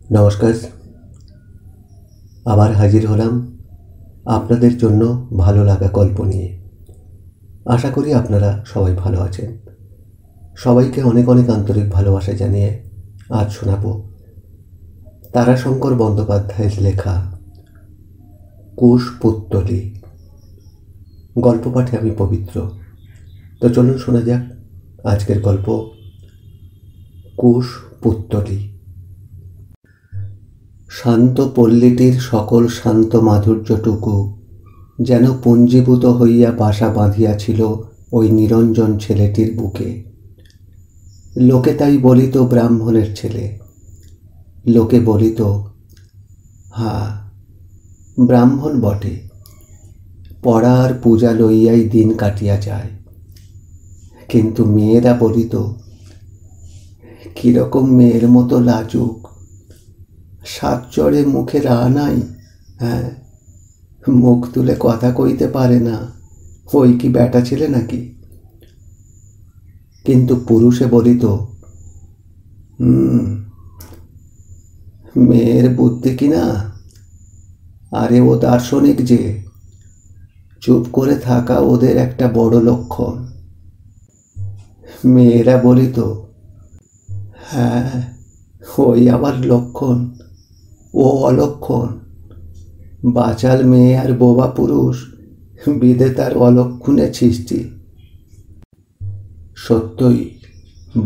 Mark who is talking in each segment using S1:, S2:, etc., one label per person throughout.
S1: নমস্কার। আবার হাজির হলাম আপনাদের জন্য ভালো লাগা গল্প নিয়ে। আশা করি আপনারা সবাই ভালো আছেন। সবাইকে অনেক অনেক আন্তরিক ভালোবাসা জানিয়ে আজ শোনাব তারাশঙ্কর বন্দ্যোপাধ্যায়ের লেখা কুশপুত্তলি। গল্প পাঠে আমি পবিত্র। তো চলুন শোনা যাক আজকের গল্প কুশপুত্তলি। শান্ত পল্লীটির সকল শান্ত মাধুর্যটুকু যেন পুঞ্জীভূত হইয়া বাসা বাঁধিয়াছিল ওই নিরঞ্জন ছেলেটির বুকে। লোকে তাই বলিত ব্রাহ্মণের ছেলে। লোকে বলিত, হা, ব্রাহ্মণ বটে, পড়া আর পূজা লইয়াই দিন কাটিয়া যায়। কিন্তু মেয়েরা বলিত, কিরকম মেয়ের মতো লাজুক, সাত চড়ে মুখে রা নাই, হ্যাঁ, মুখ তুলে কথা কইতে পারে না, ওই কি ব্যাটা ছেলে নাকি? কিন্তু পুরুষে বলিত, মেয়ের বুদ্ধি কিনা, আরে ও দার্শনিক যে, চুপ করে থাকা ওদের একটা বড় লক্ষণ। মেয়েরা বলিত, হ্যাঁ, ওই আবার লক্ষণ, ও অলক্ষণ। বাচাল মেয়ে আর বোবা পুরুষ, বিধে তার অলক্ষণে সৃষ্টি। সত্যই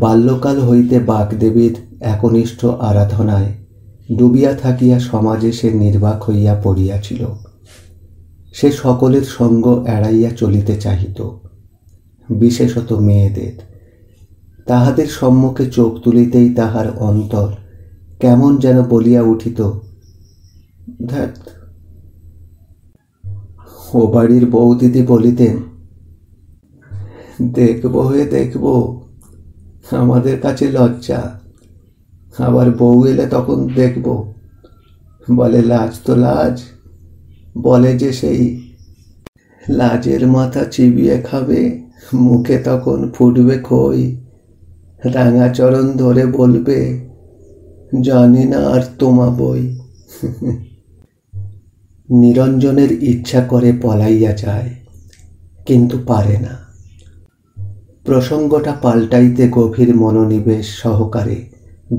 S1: বাল্যকাল হইতে বাগদেবীর একনিষ্ঠ আরাধনায় ডুবিয়া থাকিয়া সমাজে সে নির্বাক হইয়া পড়িয়াছিল। সে সকলের সঙ্গ এড়াইয়া চলিতে চাহিত, বিশেষত মেয়েদের। তাহাদের সম্মুখে চোখ তুলিতেই তাহার অন্তর কেমন যেন বলিয়া উঠিত, ধ্যাৎ। ও বাড়ির বৌদিদি বলিতেন, দেখব হয়ে দেখব, আমাদের কাছে লজ্জা। আবার বউ এলে তখন দেখব, বলে লাজ তো লাজ, বলে যে সেই লাজের মাথা চিবিয়ে খাবে, মুখে তখন ফুটবে খই, রাঙাচরণ ধরে বলবে, জানি না আর তোমা বই। নিরঞ্জনের ইচ্ছা করে পলাইয়া যায়, কিন্তু পারে না। প্রসঙ্গটা পাল্টাইতে গভীর মনোনিবেশ সহকারে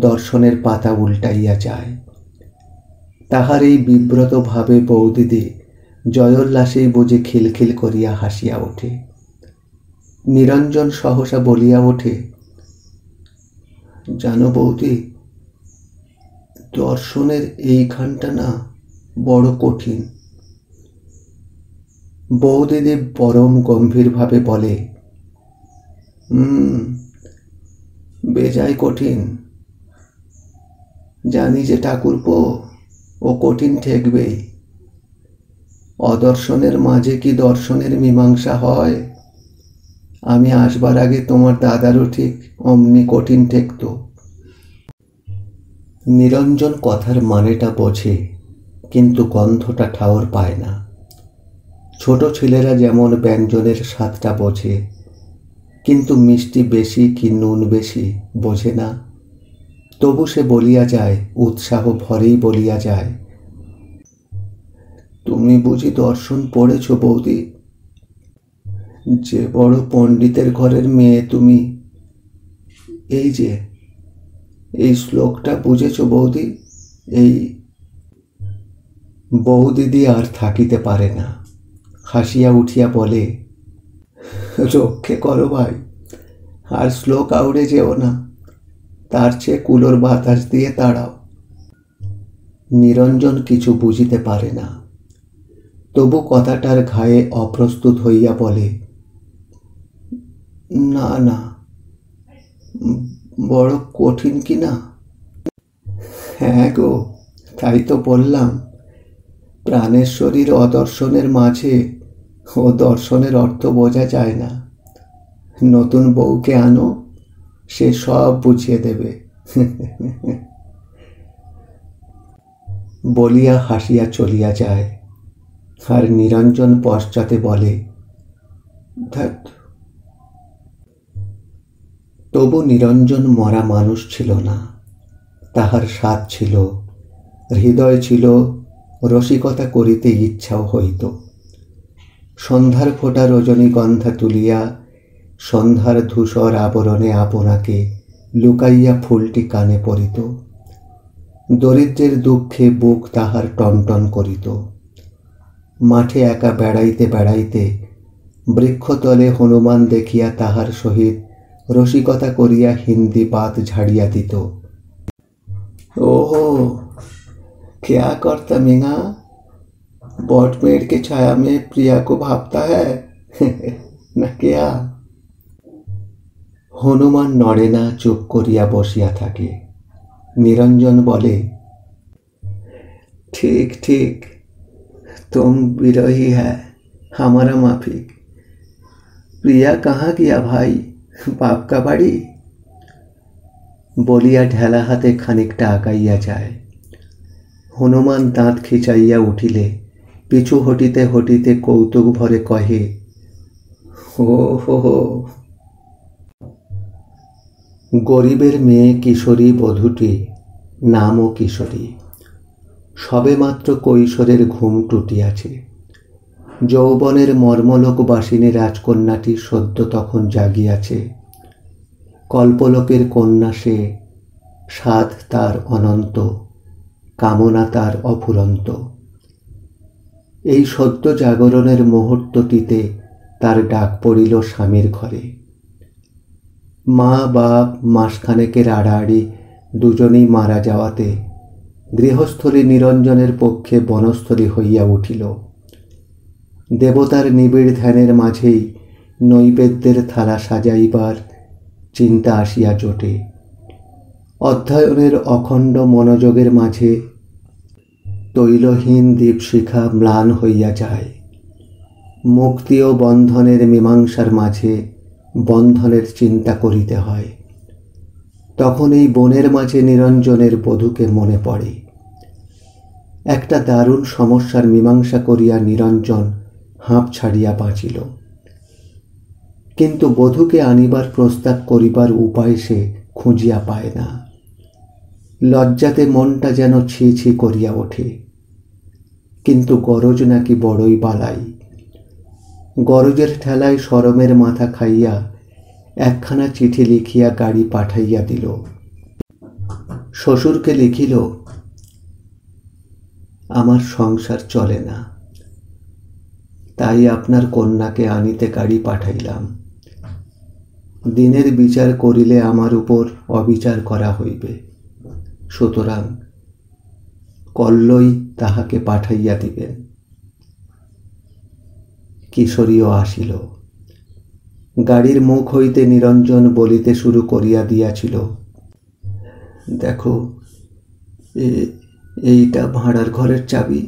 S1: দর্শনের পাতা উল্টাইয়া যায়। তাহার এই বিব্রত ভাবে বৌদিদি জয়োল্লাসেই বুঝি খিলখিল করিয়া হাসিয়া ওঠে। নিরঞ্জন সহসা বলিয়া ওঠে, জানো বৌদি, দর্শনের এইখানটা না বড় কঠিন। বৌদিদি পরম গম্ভীরভাবে বলে, বেজায় কঠিন। জানি যে ঠাকুরপো, ও কঠিন ঠেকবেই। অদর্শনের মাঝে কি দর্শনের মীমাংসা হয়? আমি আসবার আগে তোমার দাদারও ঠিক অমনি কঠিন ঠেকত। নিরঞ্জন কথার মানেটা বোঝে, কিন্তু গন্ধটা ঠাওর পায় না। ছোট ছেলেরা যেমন ব্যঞ্জনের স্বাদটা বোঝে, কিন্তু মিষ্টি বেশি কি নুন বেশি বোঝে না। তবু সে বলিয়া যায়, উৎসাহ ভরেই বলিয়া যায়, তুমি বুঝি দর্শন পড়েছ বৌদি? যে বড় পণ্ডিতের ঘরের মেয়ে তুমি, এই যে এই শ্লোকটা বুঝেছ বৌদি? এই। বৌদিদি আর থাকিতে পারে না, হাসিয়া উঠিয়া বলে, রক্ষে করো ভাই, আর শ্লোক আউড়ে যেও না, তার চেয়ে কুলোর বাতাস দিয়ে তাড়াও। নিরঞ্জন কিছু বুঝিতে পারে না, তবু কথাটার ঘায়ে অপ্রস্তুত হইয়া বলে, না না, বড় কঠিন কি না? হ্যাঁ গো, তাই তো বললাম, প্রাণেশ্বরীর অদর্শনের মাঝে ও দর্শনের অর্থ বোঝা যায় না। নতুন বউকে আনো, সে সব বুঝিয়ে দেবে। বলিয়া হাসিয়া চলিয়া যায়, আর নিরঞ্জন পশ্চাতে বলে, ধ্যাৎ। তবু নিরঞ্জন মরা মানুষ ছিল না। তাহার স্বাদ ছিল হৃদয় ছিল, রসিকতা করিতে ইচ্ছাও হইত। সন্ধ্যার ফোঁটা রজনীগন্ধা তুলিয়া সন্ধ্যার ধূসর আবরণে আপনাকে লুকাইয়া ফুলটি কানে পড়িত। দরিদ্রের দুঃখে বুক তাহার টনটন করিত। মাঠে একা বেড়াইতে বেড়াইতে বৃক্ষতলে হনুমান দেখিয়া তাহার সহিত রসিকতা করিয়া হিন্দি বাত ঝাড়িয়া দিত। ओहो, क्या करता मिंगा? बॉट पेड़ के छाया में प्रिया को भापता है न क्या? हनुमान नड़े ना, चुप करिया बसिया थाके। निरंजन बोले, ठीक ठीक, तुम विरही है, हमारा माफिक। प्रिया कहाँ गया भाई, बाप का बाड़ी? বলিয়া ঢেলা হাতে খানিকটা আগাইয়া যায়। হনুমান দাঁত খিচাইয়া উঠিলে পিছু হটিতে হটিতে কৌতুক ভরে কহে, ও হো হো। গরিবের মেয়ে কিশোরী বধূটি, নামও কিশোরী, সবেমাত্র কৈশোরের ঘুম টুটিয়াছে। যৌবনের মর্মলোকবাসিনী রাজকন্যাটি সদ্য তখন জাগিয়াছে। কল্পলোকের কন্যা সে, সাধ তার অনন্ত, কামনা তার অফুরন্ত। এই সদ্য জাগরণের মুহূর্তটিতে তার ডাক পড়িল স্বামীর ঘরে। মা বাপ মাসখানেকের আড়াআড়ি দুজনেই মারা যাওয়াতে গৃহস্থলী নিরঞ্জনের পক্ষে বনস্থলী হইয়া উঠিল। দেবতার নিবিড় ধ্যানের মাঝেই নৈবেদ্যের থালা সাজাইবার চিন্তা আসিয়া জোটে। অধ্যয়নের অখণ্ড মনোযোগের মাঝে তৈলহীন দীপশিখা ম্লান হইয়া যায়। মুক্তি ও বন্ধনের মীমাংসার মাঝে বন্ধনের চিন্তা করিতে হয়। তখন এই বনের মাঝে নিরঞ্জনের বধূকে মনে পড়ে। একটা দারুণ সমস্যার মীমাংসা করিয়া নিরঞ্জন হাঁপ ছাড়িয়া বাঁচিল। কিন্তু বধূকে আনিবার প্রস্তাব করিবার উপায় সে খুঁজিয়া পায় না। লজ্জাতে মনটা যেন ছি ছি করিয়া ওঠে। কিন্তু গরজ নাকি বড়ই বালাই। গরজের ঠেলায় শরমের মাথা খাইয়া একখানা চিঠি লিখিয়া গাড়ি পাঠাইয়া দিল। শ্বশুরকে লিখিল, আমার সংসার চলে না, তাই আপনার কন্যাকে আনিতে গাড়ি পাঠাইলাম। দিনের বিচার করিলে আমার উপর অবিচার করা হইবে, সুতরাং কল্লই তাহাকে পাঠাইয়া দিবেন। কিশোরীও আসিল। গাড়ির মুখ হইতে নিরঞ্জন বলিতে শুরু করিয়া দিয়াছিল, দেখো, এইটা ভাড়ার ঘরের চাবি,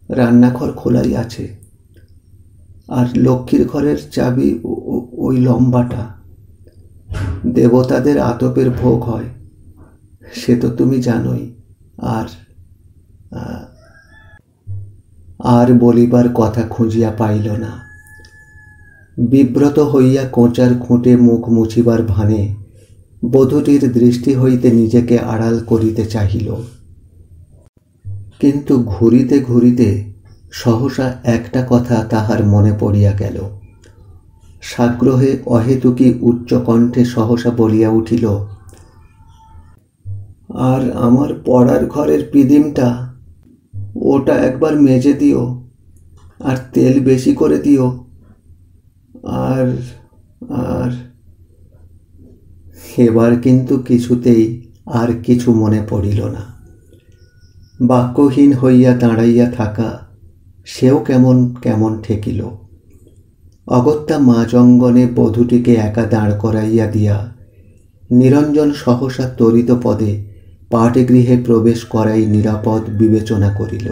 S1: রান্নাঘর খোলাই আছে, আর লক্ষ্মীর ঘরের চাবি ওই লম্বাটা। দেবতাদের আতপের ভোগ হয়, সে তো তুমি জানোই। আর বলিবার কথা খুঁজিয়া পাইল না। বিব্রত হইয়া কোঁচার খুঁটে মুখ মুছিবার ভানে বধূটির দৃষ্টি হইতে নিজেকে আড়াল করিতে চাহিল। কিন্তু ঘুরিতে ঘুরিতে সহসা একটা কথা তাহার মনে পড়িয়া গেল। সাগ্রহে অহেতুকী উচ্চকণ্ঠে সহসা বলিয়া উঠিল, আর আমার পড়ার ঘরের পিদিমটা, ওটা একবার মেজে দিও, আর তেল বেশি করে দিও। আর আর এবার কিন্তু কিছুতেই আর কিছু মনে পড়িল না। বাক্যহীন হইয়া দাঁড়াইয়া থাকা সেও কেমন কেমন ঠেকিল। অগত্যা মাঝঅঙ্গনে বধূটিকে একা দাঁড় করাইয়া দিয়া নিরঞ্জন সহসা ত্বরিত পদে পাঠগৃহে প্রবেশ করাই নিরাপদ বিবেচনা করিল।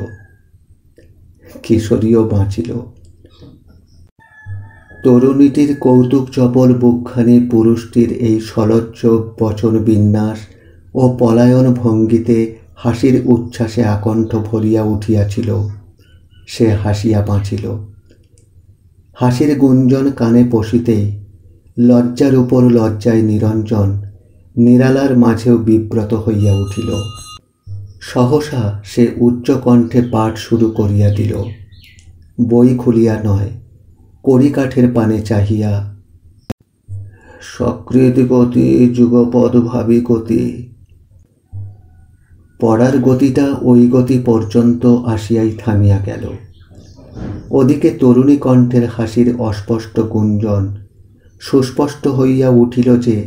S1: কিশোরীও বাঁচিল। তরুণীটির কৌতুক চপল বুকখানি পুরুষটির এই সলজ্জ বচন বিন্যাস ও পলায়ন ভঙ্গিতে হাসির উচ্ছ্বাসে আকণ্ঠ ভরিয়া উঠিয়াছিল। সে হাসিয়া বাঁচিল। হাসির গুঞ্জন কানে পশিতেই লজ্জার উপর লজ্জায় নিরঞ্জন নিরালার মাঝেও বিব্রত হইয়া উঠিল। সহসা সে উচ্চ কণ্ঠে পাঠ শুরু করিয়া দিল, বই খুলিয়া নয়, কড়িকাঠের পানে চাহিয়া। সকৃত গতি যুগপদ ভাবি গতি। পড়ার গতিটা ওই গতি পর্যন্ত আসিয়াই থামিয়া গেল। ওদিকে তরুণী কণ্ঠের হাসির অস্পষ্ট গুঞ্জন সুস্পষ্ট হইয়া উঠিল যে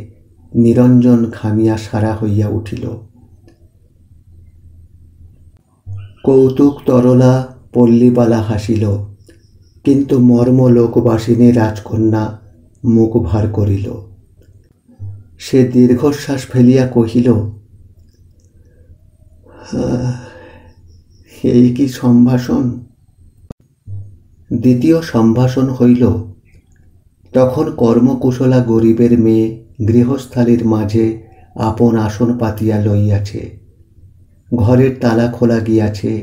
S1: নিরঞ্জন ঘামিয়া সারা হইয়া উঠিল। কৌতুক তরলা পল্লীবালা হাসিল, কিন্তু মর্ম লোকবাসিনী রাজকন্যা মুখ ভার করিল। সে দীর্ঘশ্বাস ফেলিয়া কহিল, এই কি সম্ভাষণ? দ্বিতীয় সম্ভাষণ হইল, তখন কর্মকুশলা গরিবের মেয়ে গৃহস্থালির মাঝে আপন আসন পাতিয়া লইয়াছে, ঘরের তালা খোলা গিয়াছে,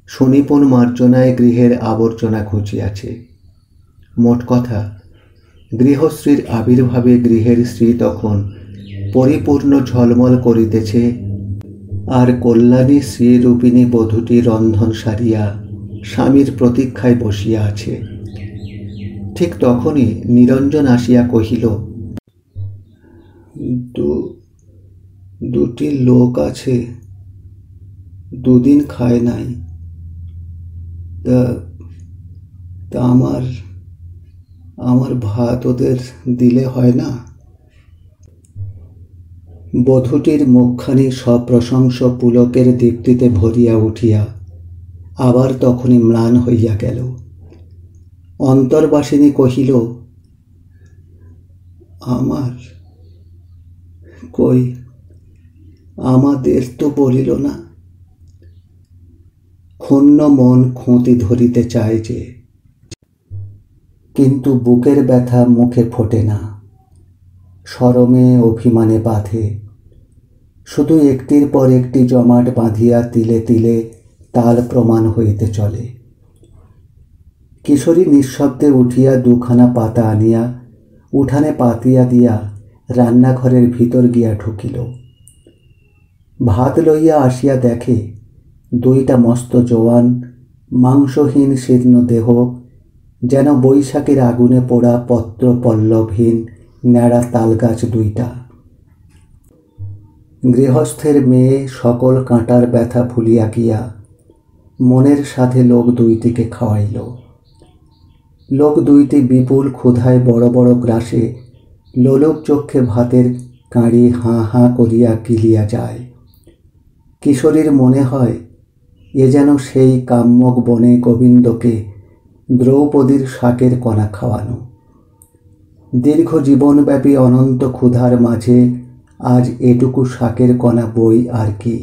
S1: সুনিপুণ মার্জনায় গৃহের আবর্জনা ঘুচিয়াছে। মোট কথা, গৃহশ্রীর আবির্ভাবে গৃহের স্ত্রী তখন পরিপূর্ণ ঝলমল করিতেছে, আর কল্যাণী শ্রীরূপিণী বধূটি রন্ধন সারিয়া স্বামীর প্রতীক্ষায় বসিয়া আছে। ঠিক তখনই নিরঞ্জন আসিয়া কহিল, দুটি লোক আছে, দুদিন খায় নাই, তা আমার ভাত ওদের দিলে হয় না? বধূটির মুখখানি সপ্রশংস পুলকের দীপ্তিতে ভরিয়া উঠিয়া আবার তখনই ম্লান হইয়া গেল। অন্তর্বাসিনী কহিল, আমার কই, আমাদের তো বলিল না। ক্ষুণ্ণ মন খুঁতি ধরিতে চায় যে, কিন্তু বুকের ব্যথা মুখে ফোটে না, শরমে অভিমানে বাঁধে। শুধু একটির পর একটি জমাট বাঁধিয়া তিলে তিলে তাল প্রমাণ হইতে চলে। কিশোরী নিঃশব্দে উঠিয়া দুখানা পাতা আনিয়া উঠানে পাতিয়া দিয়া রান্নাঘরের ভিতর গিয়া ঢুকিল। ভাত লইয়া আসিয়া দেখে দুইটা মস্ত জোয়ান মাংসহীন শীর্ণ দেহ যেন বৈশাখের আগুনে পোড়া পত্র পল্লবহীন ন্যাড়া তালগাছ দুইটা। গৃহস্থের মেয়ে সকল কাঁটার ব্যথা ভুলিয়া গিয়া মনের সাথে লোক দুইটিকে খাওয়াইল। লোক দুইটি বিপুল ক্ষুধায় বড় বড় গ্রাসে লোলুপ চক্ষে ভাতের কাঁড়ি হাঁ হাঁ করিয়া গিলিয়া যায়। কিশোরীর মনে হয় এ যেন সেই কাম্যক বনে গোবিন্দকে দ্রৌপদীর শাকের কণা খাওয়ানো। দীর্ঘ জীবনব্যাপী অনন্ত ক্ষুধার মাঝে আজ এটুকু শাকের কণা বই আর কি।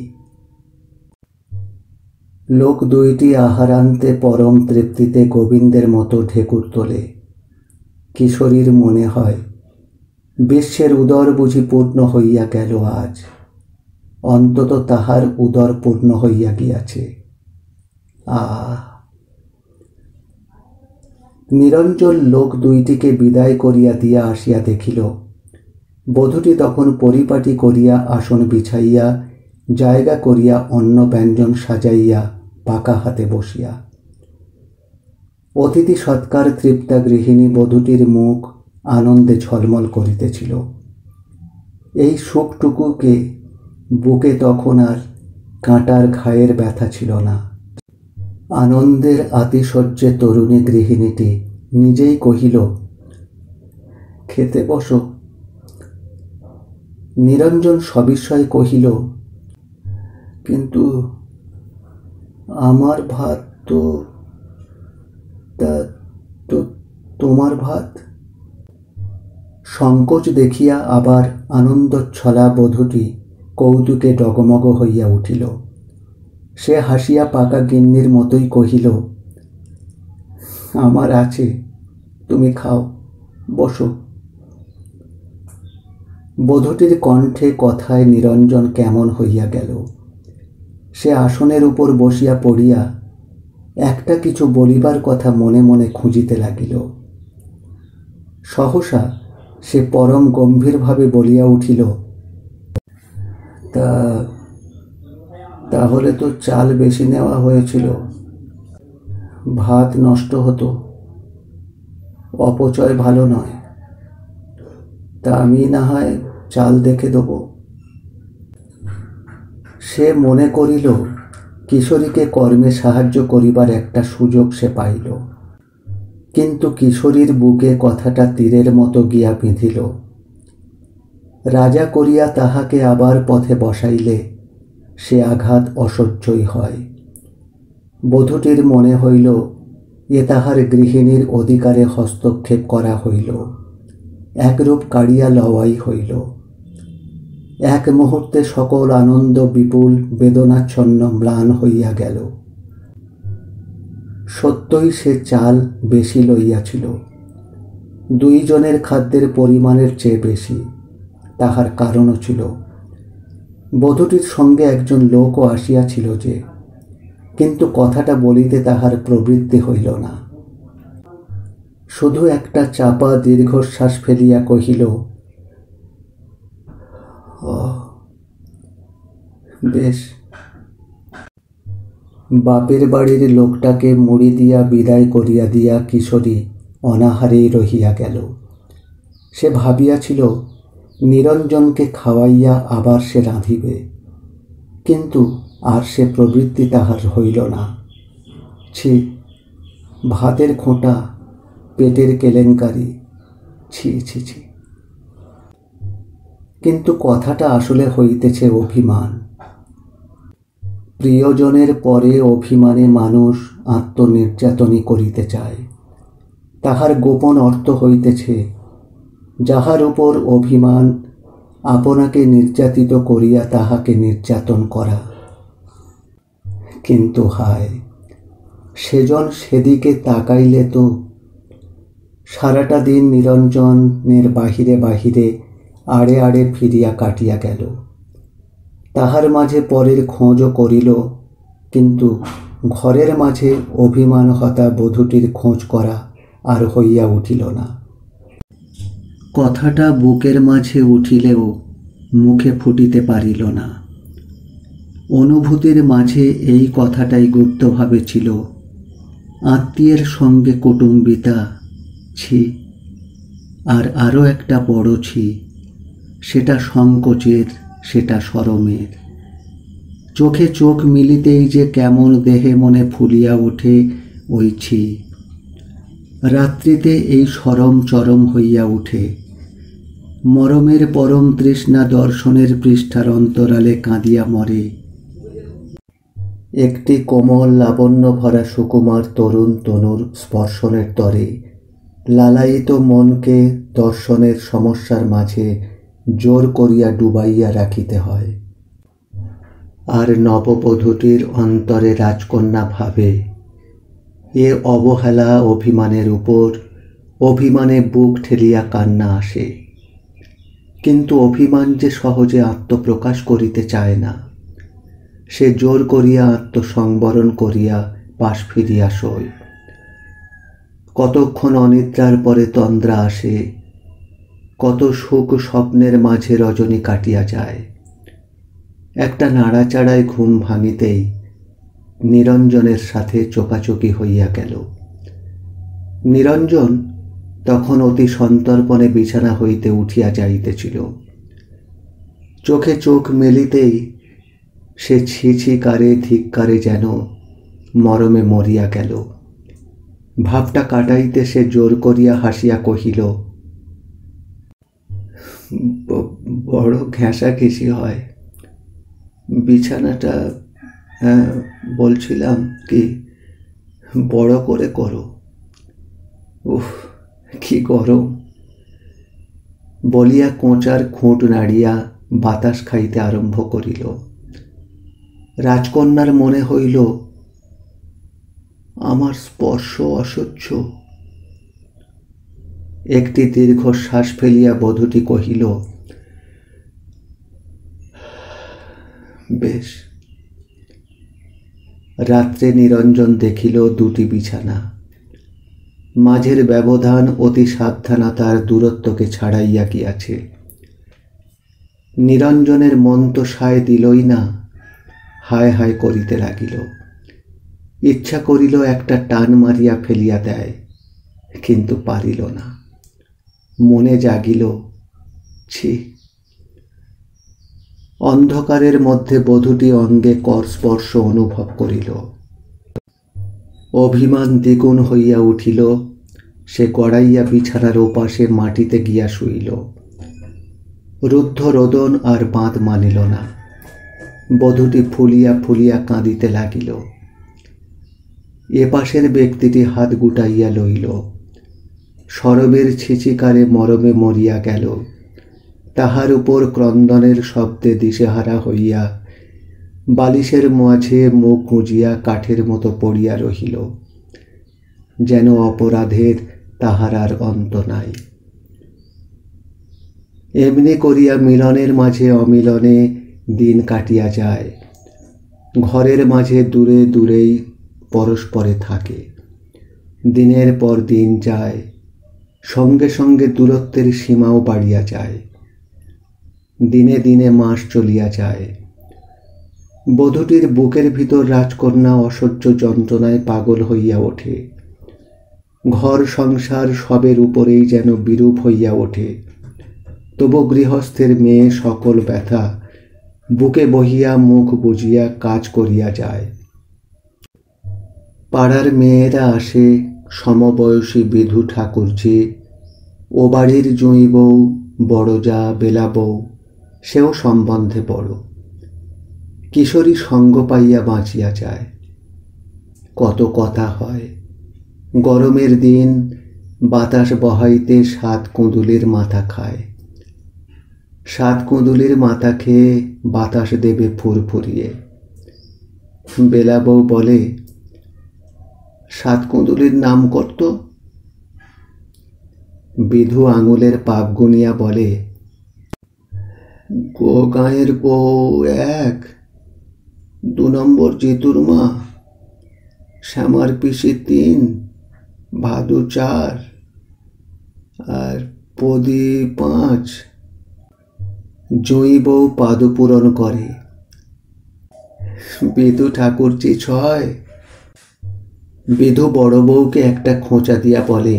S1: লোক দুইটি আহারান্তে পরম তৃপ্তিতে গোবিন্দের মতো ঢেকুর তোলে। কিশোরীর মনে হয় বিশ্বের উদর বুঝি পূর্ণ হইয়া গেল আজ, অন্তত তাহার উদর পূর্ণ হইয়া গিয়াছে। নিরঞ্জন লোক দুইটিকে বিদায় করিয়া দিয়া আসিয়া দেখিল বধূটি তখন পরিপাটি করিয়া আসন বিছাইয়া জায়গা করিয়া অন্ন ব্যঞ্জন সাজাইয়া পাকা হাতে বসিয়া। অতিথি সৎকার তৃপ্তা গৃহিণী বধূটির মুখ আনন্দে ঝলমল করিতেছিল। এই সুখটুকুকে বুকে তখন আর কাঁটার ঘায়ের ব্যথা ছিল না। আনন্দের আতিশয্যে তরুণী গৃহিণীটি নিজেই কহিল, খেতে বসো। নিরঞ্জন সবিস্ময়ে কহিল, কিন্তু আমার ভাত তো তোমার ভাত। সংকোচ দেখিয়া আবার আনন্দচ্ছলা বধূটি কৌতুকে ডগমগ হইয়া উঠিল। সে হাসিয়া পাকা গিন্নির মতোই কহিল, আমার আছে, তুমি খাও, বসো। বধূটির কণ্ঠে কথায় নিরঞ্জন কেমন হইয়া গেল। সে আসনের উপর বসিয়া পড়িয়া একটা কিছু বলিবার কথা মনে মনে খুঁজিতে লাগিল। সহসা সে পরম গম্ভীরভাবে বলিয়া উঠিল, তা তাহলে তো চাল বেশি নেওয়া হয়েছিল, ভাত নষ্ট হতো, অপচয় ভালো নয়। তা আমি না হয় চাল দেখে দেব। সে মনে করিল কিশোরীকে কর্মে সাহায্য করিবার একটা সুযোগ সে পাইল, কিন্তু কিশোরীর বুকে কথাটা তীরের মতো গিয়া বিঁধিল। রাজা করিয়া তাহাকে আবার পথে বসাইলে সে আঘাত অসহ্যই হয়। বধূটির মনে হইল এ তাহার গৃহিণীর অধিকারে হস্তক্ষেপ করা হইল, একরূপ কাড়িয়া লওয়াই হইল। এক মুহূর্তে সকল আনন্দ বিপুল বেদনাচ্ছন্ন ম্লান হইয়া গেল। সত্যই সে চাল বেশি লইয়াছিল, দুইজনের খাদ্যের পরিমাণের চেয়ে বেশি। তাহার কারণও ছিল, বধূটির সঙ্গে একজন লোকও আসিয়াছিল যে, কিন্তু কথাটা বলিতে তাহার প্রবৃত্তি হইল না। শুধু একটা চাপা দীর্ঘশ্বাস ফেলিয়া কহিল, বেশ। বাপের বাড়ির লোকটাকে মুড়ি দিয়া বিদায় করিয়া দিয়া কিশোরী অনাহারেই রহিয়া গেল। সে ভাবিয়াছিল নিরঞ্জনকে খাওয়াইয়া আবার সে রাঁধিবে, কিন্তু আর সে প্রবৃত্তি তাহার হইল না। ছি, ভাতের খোঁটা, পেটের কেলেঙ্কারি, ছি ছি ছি। কিন্তু কথাটা আসলে হইতেছে অভিমান। প্রিয়জনের পরে অভিমানে মানুষ আত্মনির্যাতনই করিতে চায়। তাহার গোপন অর্থ হইতেছে, যাহার উপর অভিমান, আপনাকে নির্যাতিত করিয়া তাহাকে নির্যাতন করা। কিন্তু হায়, সেজন সেদিকে তাকাইলে তো। সারাটা দিন নিরঞ্জনের বাহিরে বাহিরে আড়ে আড়ে ফিরিয়া কাটিয়া গেল। তাহার মাঝে পরের খোঁজও করিল, কিন্তু ঘরের মাঝে অভিমান হতা বধূটির খোঁজ করা আর হইয়া উঠিল না। কথাটা বুকের মাঝে উঠিলেও মুখে ফুটিতে পারিল না। অনুভূতির মাঝে এই কথাটাই গুপ্তভাবে ছিল, আত্মীয়ের সঙ্গে কুটুম্বিতা, ছি। আর আরও একটা বড় ছি, সেটা সংকোচের, সেটা শরমের। চোখে চোখ মিলিতেই যে কেমন দেহে মনে ফুলিয়া ওঠে ওই ছি। রাত্রিতে এই শরম চরম হইয়া উঠে। মরমের পরম তৃষ্ণা দর্শনের পৃষ্ঠার অন্তরালে কাঁদিয়া মরে। একটি কোমল লাবণ্য ভরা সুকুমার তরুণ তনুর স্পর্শনের তরে লালায়িত মনকে দর্শনের সমস্যার মাঝে জোর করিয়া ডুবাইয়া রাখিতে হয়। আর নববধূটির অন্তরে রাজকন্যা ভাবে, এ অবহেলা অভিমানের উপর, অভিমানে বুক ঠেলিয়া কান্না আসে। কিন্তু অভিমান যে সহজে আত্মপ্রকাশ করিতে চায় না। সে জোর করিয়া আত্মসংবরণ করিয়া পাশ ফিরিয়া শোয়। কতক্ষণ অনিদ্রার পরে তন্দ্রা আসে, কত সুখ স্বপ্নের মাঝে রজনী কাটিয়া যায়। একটা নাড়াচাড়ায় ঘুম ভাঙিতেই নিরঞ্জনের সাথে চোকাচোকি হইয়া গেল। নিরঞ্জন তখন অতি সন্তর্পণে বিছানা হইতে উঠিয়া যাইতেছিল। চোখে চোখ মেলিতেই সে ছিছিকারে ধিক্কারে যেন মরমে মরিয়া গেল। ভাবটা কাটাইতে সে জোর করিয়া হাসিয়া কহিল, বড় ঘেঁষাঘেঁষি হয়। বিছানাটা বলছিলাম কি বড় করে করো। উফ, কি গরম। বলিয়া কোঁচার খুঁট নাড়িয়া বাতাস খাইতে আরম্ভ করিল। রাজকন্যার মনে হইল, আমার স্পর্শ অসহ্য। একটি দীর্ঘশ্বাস ফেলিয়া বধূটি কহিল, বেশ। রাত্রে নিরঞ্জন দেখিল দুটি বিছানা। মাঝের ব্যবধান অতি সাবধানতার দূরত্বকে ছাড়াইয়া গিয়াছে। নিরঞ্জনের মন তো সায় দিলই না, হায় হায় করিতে লাগিল। ইচ্ছা করিল একটা টান মারিয়া ফেলিয়া দেয়, কিন্তু পারিল না। মনে জাগিল, ছি। অন্ধকারের মধ্যে বধূটি অঙ্গে করস্পর্শ অনুভব করিল। অভিমান দ্বিগুণ হইয়া উঠিল। সে গড়াইয়া বিছানার ওপাশে মাটিতে গিয়া শুইল। রুদ্ধ রোদন আর বাঁধ মানিল না। বধূটি ফুলিয়া ফুলিয়া কাঁদিতে লাগিল। এপাশের ব্যক্তিটি হাত গুটাইয়া লইল। সরবের ছিচিকারে মরমে মরিয়া গেল। তাহার উপর ক্রন্দনের শব্দে দিশেহারা হইয়া বালিশের মাঝে মুখ গুঁজিয়া কাঠের মতো পড়িয়া রহিল, যেন অপরাধের তাহার আর অন্ত নাই। এমনি করিয়া মিলনের মাঝে অমিলনে দিন কাটিয়া যায়। ঘরের মাঝে দূরে দূরেই পরস্পরে থাকে। দিনের পর দিন যায়, সঙ্গে সঙ্গে দূরত্বের সীমাও বাড়িয়া যায়। দিনে দিনে মাস চলিয়া যায়। বধূটির বুকের ভিতর রাজকন্যা অসহ্য যন্ত্রণায় পাগল হইয়া ওঠে। ঘর সংসার সবের উপরেই যেন বিরূপ হইয়া ওঠে। তবু গৃহস্থের মেয়ে সকল ব্যথা বুকে বহিয়া মুখ বুজিয়া কাজ করিয়া যায়। পাড়ার মেয়েরা আসে, সমবয়সী বিধু ঠাকুরঝি, ও বাড়ির জুঁই বউ, বড় যা, বেলা বউ, সেও সম্বন্ধে বড়। কিশোরী সঙ্গ পাইয়া বাঁচিয়া যায়। কত কথা হয়। গরমের দিন বাতাস বহাইতে 7 কুঁদুলির মাথা খায়। 7 কুঁদুলির মাথা খেয়ে বাতাস দেবে ফুরফুরিয়ে। বেলা বউ বলে, 7 কুঁদুলির নাম করত। বিধু আঙুলের পাপ গুনিয়া বলে, গোগাঁয়ের বউ 1, 2 নম্বর জিতুর মা, শ্যামার পিসি 3, ভাদু 4 আর পদি 5। জুঁই বউ পাদপূরণ করে। বিধু ঠাকুরজি 6। বিধু বড় বউকে একটা খোঁচা দিয়া বলে,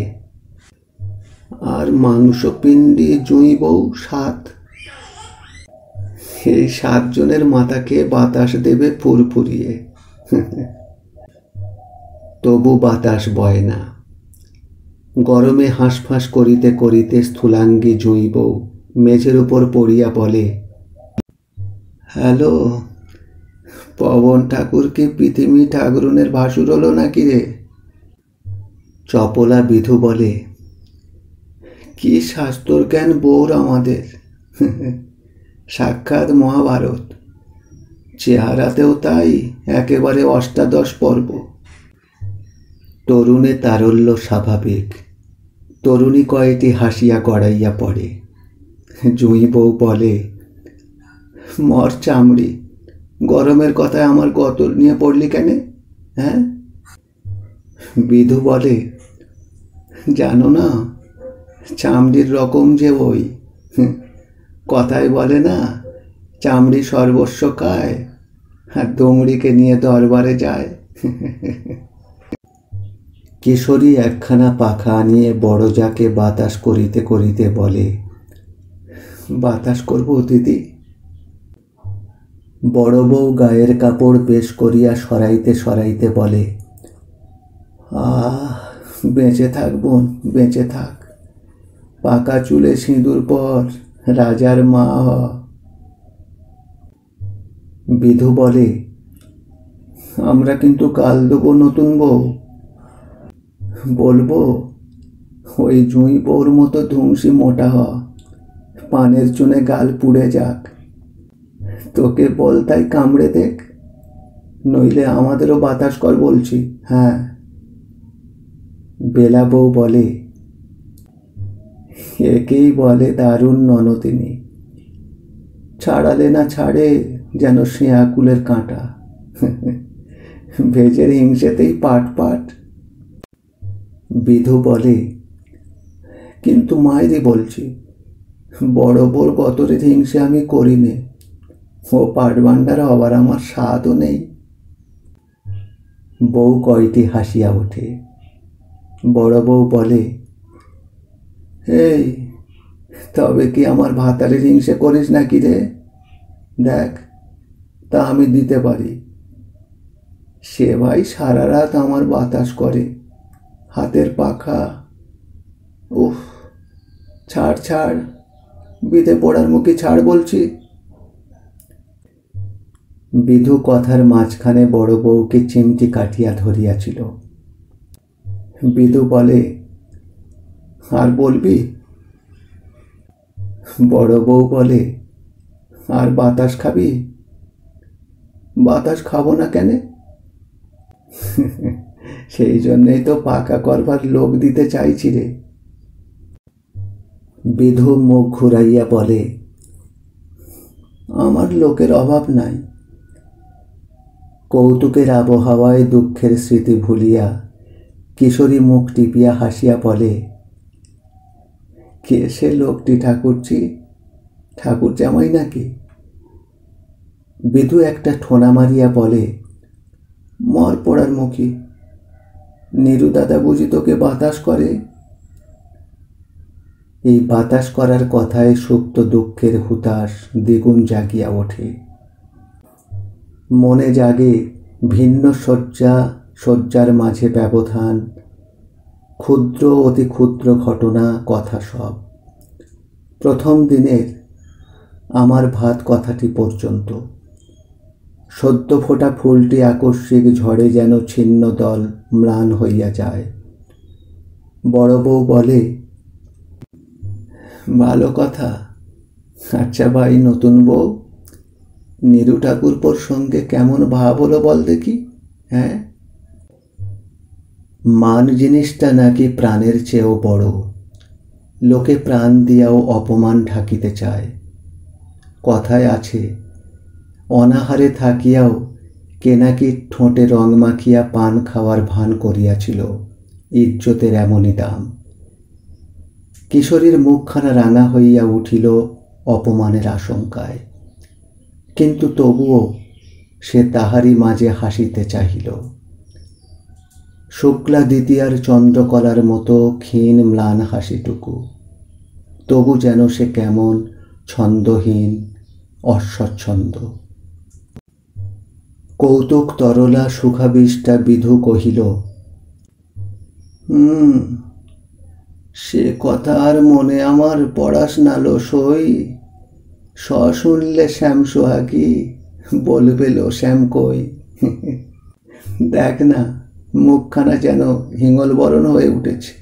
S1: আর মাংসপিণ্ডি জুঁই বউ 7। এই 7 জনের মাথাকে বাতাস দেবে ফুরফুরিয়ে। তবু বাতাস বয় না। গরমে হাঁসফাঁস করিতে করিতে স্থূলাঙ্গী জুঁই বউ মেঝের উপর পড়িয়া বলে, হ্যালো, পবন ঠাকুর কি পৃথিবী ঠাকুরনের ভাসুর হলো নাকি রে? চপলা বিধু বলে, কি শাস্ত্র জ্ঞান বউর আমাদের, সাক্ষাৎ মহাভারত। চেহারাতেও তাই, একেবারে অষ্টাদশ পর্ব। তরুণে তারল্য স্বাভাবিক। তরুণী কয়টি হাসিয়া গড়াইয়া পড়ে। জুঁই বউ বলে, মর চামড়ি, গরমের কথায় আমার গতর নিয়ে পড়লি কেন? হ্যাঁ? বিধু বলে, জানো না, চামড়ির রকম যে ওই, কথায় বলে না, চামড়ি সর্বস্ব খায় আর দমড়িকে নিয়ে দরবারে যায়। কিশোরী একখানা পাখা আনিয়ে বড় যাকে বাতাস করিতে করিতে বলে, বাতাস করব দিদি। বড় বউ গায়ের কাপড় বেশ করিয়া সরাইতে সরাইতে বলে, আহ, বেঁচে থাক বোন, বেঁচে থাক। পাকা চুলে সিঁদুর পর, রাজার মা হ। বিধু বলে, আমরা কিন্তু কাল দেবো নতুন বউ। বলবো, ওই জুঁই বউর মতো ধুমসি মোটা হ, পানের চুনে গাল পুড়ে যাক। তোকে বল তাই কামড়ে দেখ, নইলে আমাদেরও বাতাস কর বলছি। হ্যাঁ। বেলা বউ বলে, একেই বলে দারুণ ননদিনী, ছাড়ালে না ছাড়ে যেন শেয়াকুলের কাঁটা, ভেজের হিংসেতেই পাট পাট। বিধু বলে, কিন্তু মায়েরই বলছি, বড় বড় গতরের হিংসে আমি করি নে। ও পাটবান্ডার হবার আমার স্বাদও নেই। বউ কয়টি হাসিয়া ওঠে। বড় বউ বলে, এই তবে কি আমার ভাতারের হিংসে করিস নাকি রে? দেখ, তা আমি দিতে পারি। সে ভাই সারা রাত আমার বাতাস করে, হাতের পাখা। উফ, ছাড় ছাড়, বিধে পড়ার মুখে ছাড় বলছি। বিধু কথার মাঝখানে বড় বউকে চিমটি কাটিয়া ধরিয়াছিল। বিধু বলে, আর বলবি? বড় বউ বলে, আর বাতাস খাবি? বাতাস খাবো না কেন? সেই জন্যেই তো পাকা করবার লোক দিতে চাইছি রে। বিধু মুখ ঘুরাইয়া বলে, আমার লোকের অভাব নাই। কৌতুকের আবহাওয়ায় দুঃখের স্মৃতি ভুলিয়া কিশোরী মুখ টিপিয়া হাসিয়া বলে, কে সে লোকটি ঠাকুরজি? ঠাকুর জামাই নাকি? বিধু একটা ঠোনা মারিয়া বলে, মর পড়ার মুখী, নীরু দাদা বুঝি তোকে বাতাস করে? এই বাতাস করার কথায় সুপ্ত দুঃখের হুতাশ দ্বিগুণ জাগিয়া ওঠে। মনে জাগে ভিন্ন শয্যার মাঝে ব্যবধান, ক্ষুদ্র অতি ক্ষুদ্র ঘটনা, কথা সব। প্রথম দিনের আমার ভাত কথাটি পর্যন্ত। সদ্য ফোটা ফুলটি আকস্মিক ঝড়ে যেন ছিন্ন দল ম্লান হইয়া যায়। বড় বউ বলে, ভালো কথা। আচ্ছা ভাই নতুন বউ, নীরু ঠাকুরপোর সঙ্গে কেমন ভাব হলো বল দেখি। হ্যাঁ, মান জিনিসটা নাকি প্রাণের চেয়েও বড়। লোকে প্রাণ দিয়াও অপমান ঢাকিতে চায়। কথায় আছে, অনাহারে থাকিয়াও কে নাকি ঠোঁটে রং মাখিয়া পান খাওয়ার ভান করিয়াছিল। ইজ্জতের এমনই দাম। কিশোরীর মুখখানা রাঙা হইয়া উঠিল অপমানের আশঙ্কায়, কিন্তু তবুও সে তাহারই মাঝে হাসিতে চাহিল। শুক্লা দ্বিতীয়ার চন্দ্রকলার মতো ক্ষীণ ম্লান হাসিটুকু, তবু যেন সে কেমন ছন্দহীন, অস্বচ্ছন্দ। কৌতুক তরলা সুখাবিষ্টা বিধু কহিল, সে কথা আর মনে আমার পড়াস নালো সই। শুনলে শ্যাম সোহাগী, বলবে লো শ্যাম কই। দেখ না, মুখখানা যেন হিঙ্গল বরণ হয়ে উঠেছে।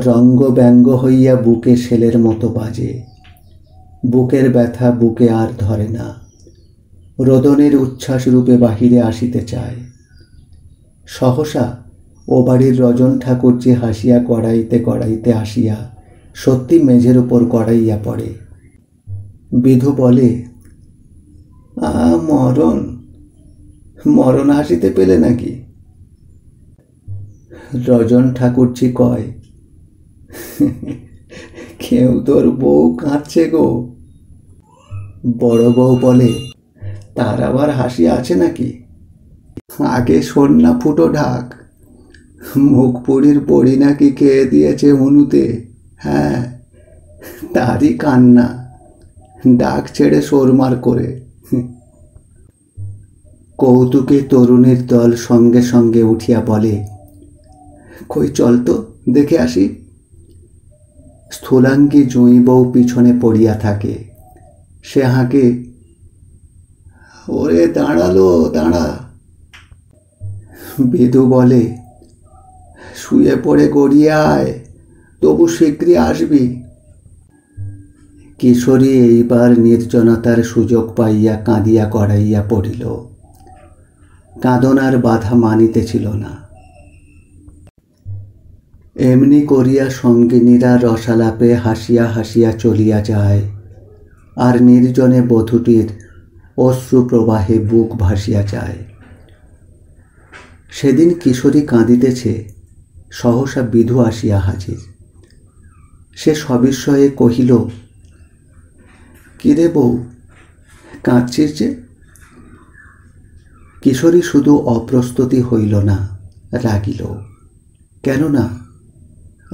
S1: রঙ্গ ব্যঙ্গ হইয়া বুকে শেলের মতো বাজে। বুকের ব্যথা বুকে আর ধরে না। রোদনের উচ্ছ্বাস রূপে বাহিরে আসিতে চায়। সহসা ও বাড়ির রজন ঠাকুর যে হাসিয়া কড়াইতে কড়াইতে আসিয়া সত্যি মেঝের উপর গড়াইয়া পড়ে। বিধু বলে, মরণ মরণ হাসিতে পেলে নাকি? রজন ঠাকুরজি কয়, কেউ তোর বউ কাঁদছে গো। বড় বউ বলে, তার আবার হাসি আছে নাকি? আগে শোন না ফুটো ঢাক, মুখপুরীর বড়ি নাকি খেয়ে দিয়েছে হনুতে। হ্যাঁ, তারই কান্না, ডাক ছেড়ে সোরমার করে। কৌতুকে তরুণীর দল সঙ্গে সঙ্গে উঠিয়া বলে, কই চল তো দেখে আসি। স্থূলাঙ্গী জুঁই বউ পিছনে পড়িয়া থাকে। সে হাঁকে, ওরে দাঁড়ালো দাঁড়া। বিধু বলে, শুয়ে পড়ে গড়িয়ে আয়, তবু শীঘ্রই আসবি। কিশোরী এইবার নির্জনতার সুযোগ পাইয়া কাঁদিয়া গড়াইয়া পড়িল। কাঁদনার বাধা মানিতেছিল না। এমনি করিয়া সঙ্গিনীরা রসালাপে হাসিয়া হাসিয়া চলিয়া যায়, আর নির্জনে বধূটির অশ্রু প্রবাহে বুক ভাসিয়া যায়। সেদিন কিশোরী কাঁদিতেছে, সহসা বিধু আসিয়া হাজির। সে সবিস্ময়ে কহিল, কিরে বউ, কাঁদছিস যে? কিশোরী শুধু অপ্রস্তুতি হইল না, রাগিল। কেননা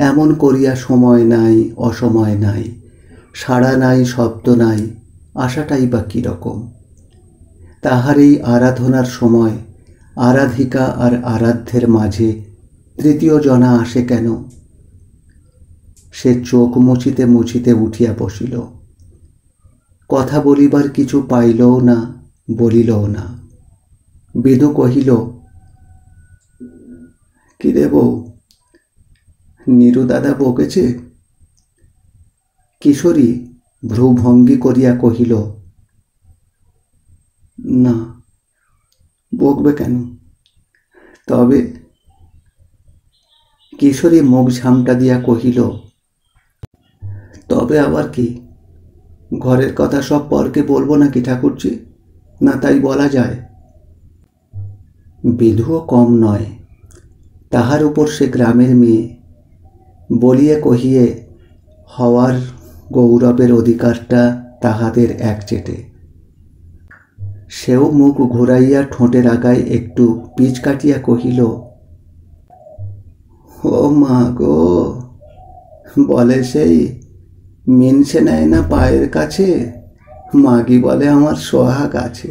S1: এমন করিয়া সময় নাই, অসময় নাই, সাড়া নাই, শব্দ নাই, আশাটাই বা কীরকম? তাহার এই আরাধনার সময় আরাধিকা আর আরাধ্যের মাঝে তৃতীয় জনা আসে কেন? সে চোখ মুছিতে মুছিতে উঠিয়া বসিল। কথা বলিবার কিছু পাইলও না, বলিলও না। বিদু কহিল, কি রে বউ, নীরু দাদা বকেছে? কিশোরী ভ্রুভঙ্গি করিয়া কহিল, না, বকবে কেন? তবে? কিশোরী মুখ ঝামটা দিয়া কহিল, তবে আবার কি? ঘরের কথা সব পরকে বলবো নাকি ঠাকুরজি? না তাই বলা যায়? বিধুও কম নয়, তাহার উপর সে গ্রামের মেয়ে। বলিয়ে কহিয়ে হওয়ার গৌরবের অধিকারটা তাহাদের একচেটে। সেও মুখ ঘুরাইয়া ঠোঁটের আগায় একটু পিচ কাটিয়া কহিল, ও মা গো, বলে সেই মিনসে নেয় না পায়ের কাছে, মাগি বলে আমার সোহাগ আছে।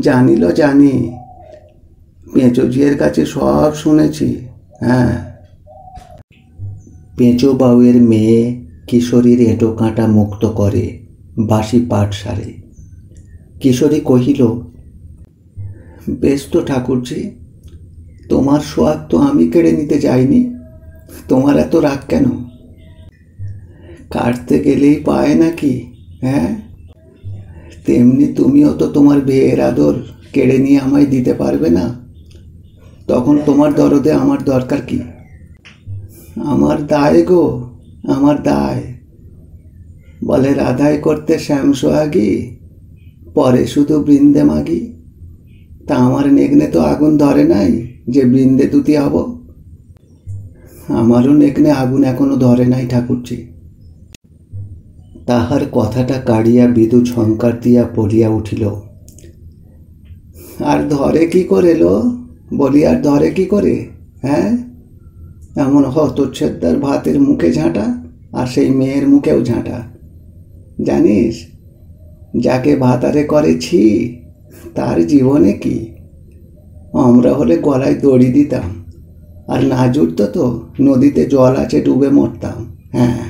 S1: জানিল জানি, পেঁচোজিয়ের কাছে সব শুনেছি। হ্যাঁ। পেঁচো বাউয়ের মেয়ে কিশোরীর এঁটো কাঁটা মুক্ত করে, বাসি পাট সারে। কিশোরী কহিল, বেশ তো ঠাকুরজি, তোমার সোহাগ তো আমি কেড়ে নিতে যাইনি, তোমার এত রাগ কেন? কাটতে গেলেই পায় নাকি? হ্যাঁ, তেমনি তুমিও তো তোমার বিয়ের আদর কেড়ে নিয়ে আমায় দিতে পারবে না। তখন তোমার দরদে আমার দরকার কি? আমার দায় গো, আমার দায়। বলে রাধাই করতে শ্যাম সোহাগী, পরে শুধু বৃন্দে মাগি। তা আমার নেগনে তো আগুন ধরে নাই যে বৃন্দে দুতি হব। আমারও নেগনে আগুন এখনো ধরে নাই ঠাকুরজি। তাহার কথাটা কাড়িয়া বিদু ঝঙ্কার দিয়া বলিয়া উঠিল, আর ধরে কি করে লো? বলি আর ধরে কি করে? হ্যাঁ, এমন হতচ্ছেদার ভাতের মুখে ঝাঁটা, আর সেই মেয়ের মুখেও ঝাঁটা। জানিস, যাকে ভাতারে করেছি তার জীবনে কি? আমরা হলে গলায় দড়ি দিতাম, আর না জুটত তো নদীতে জল আছে ডুবে মরতাম। হ্যাঁ।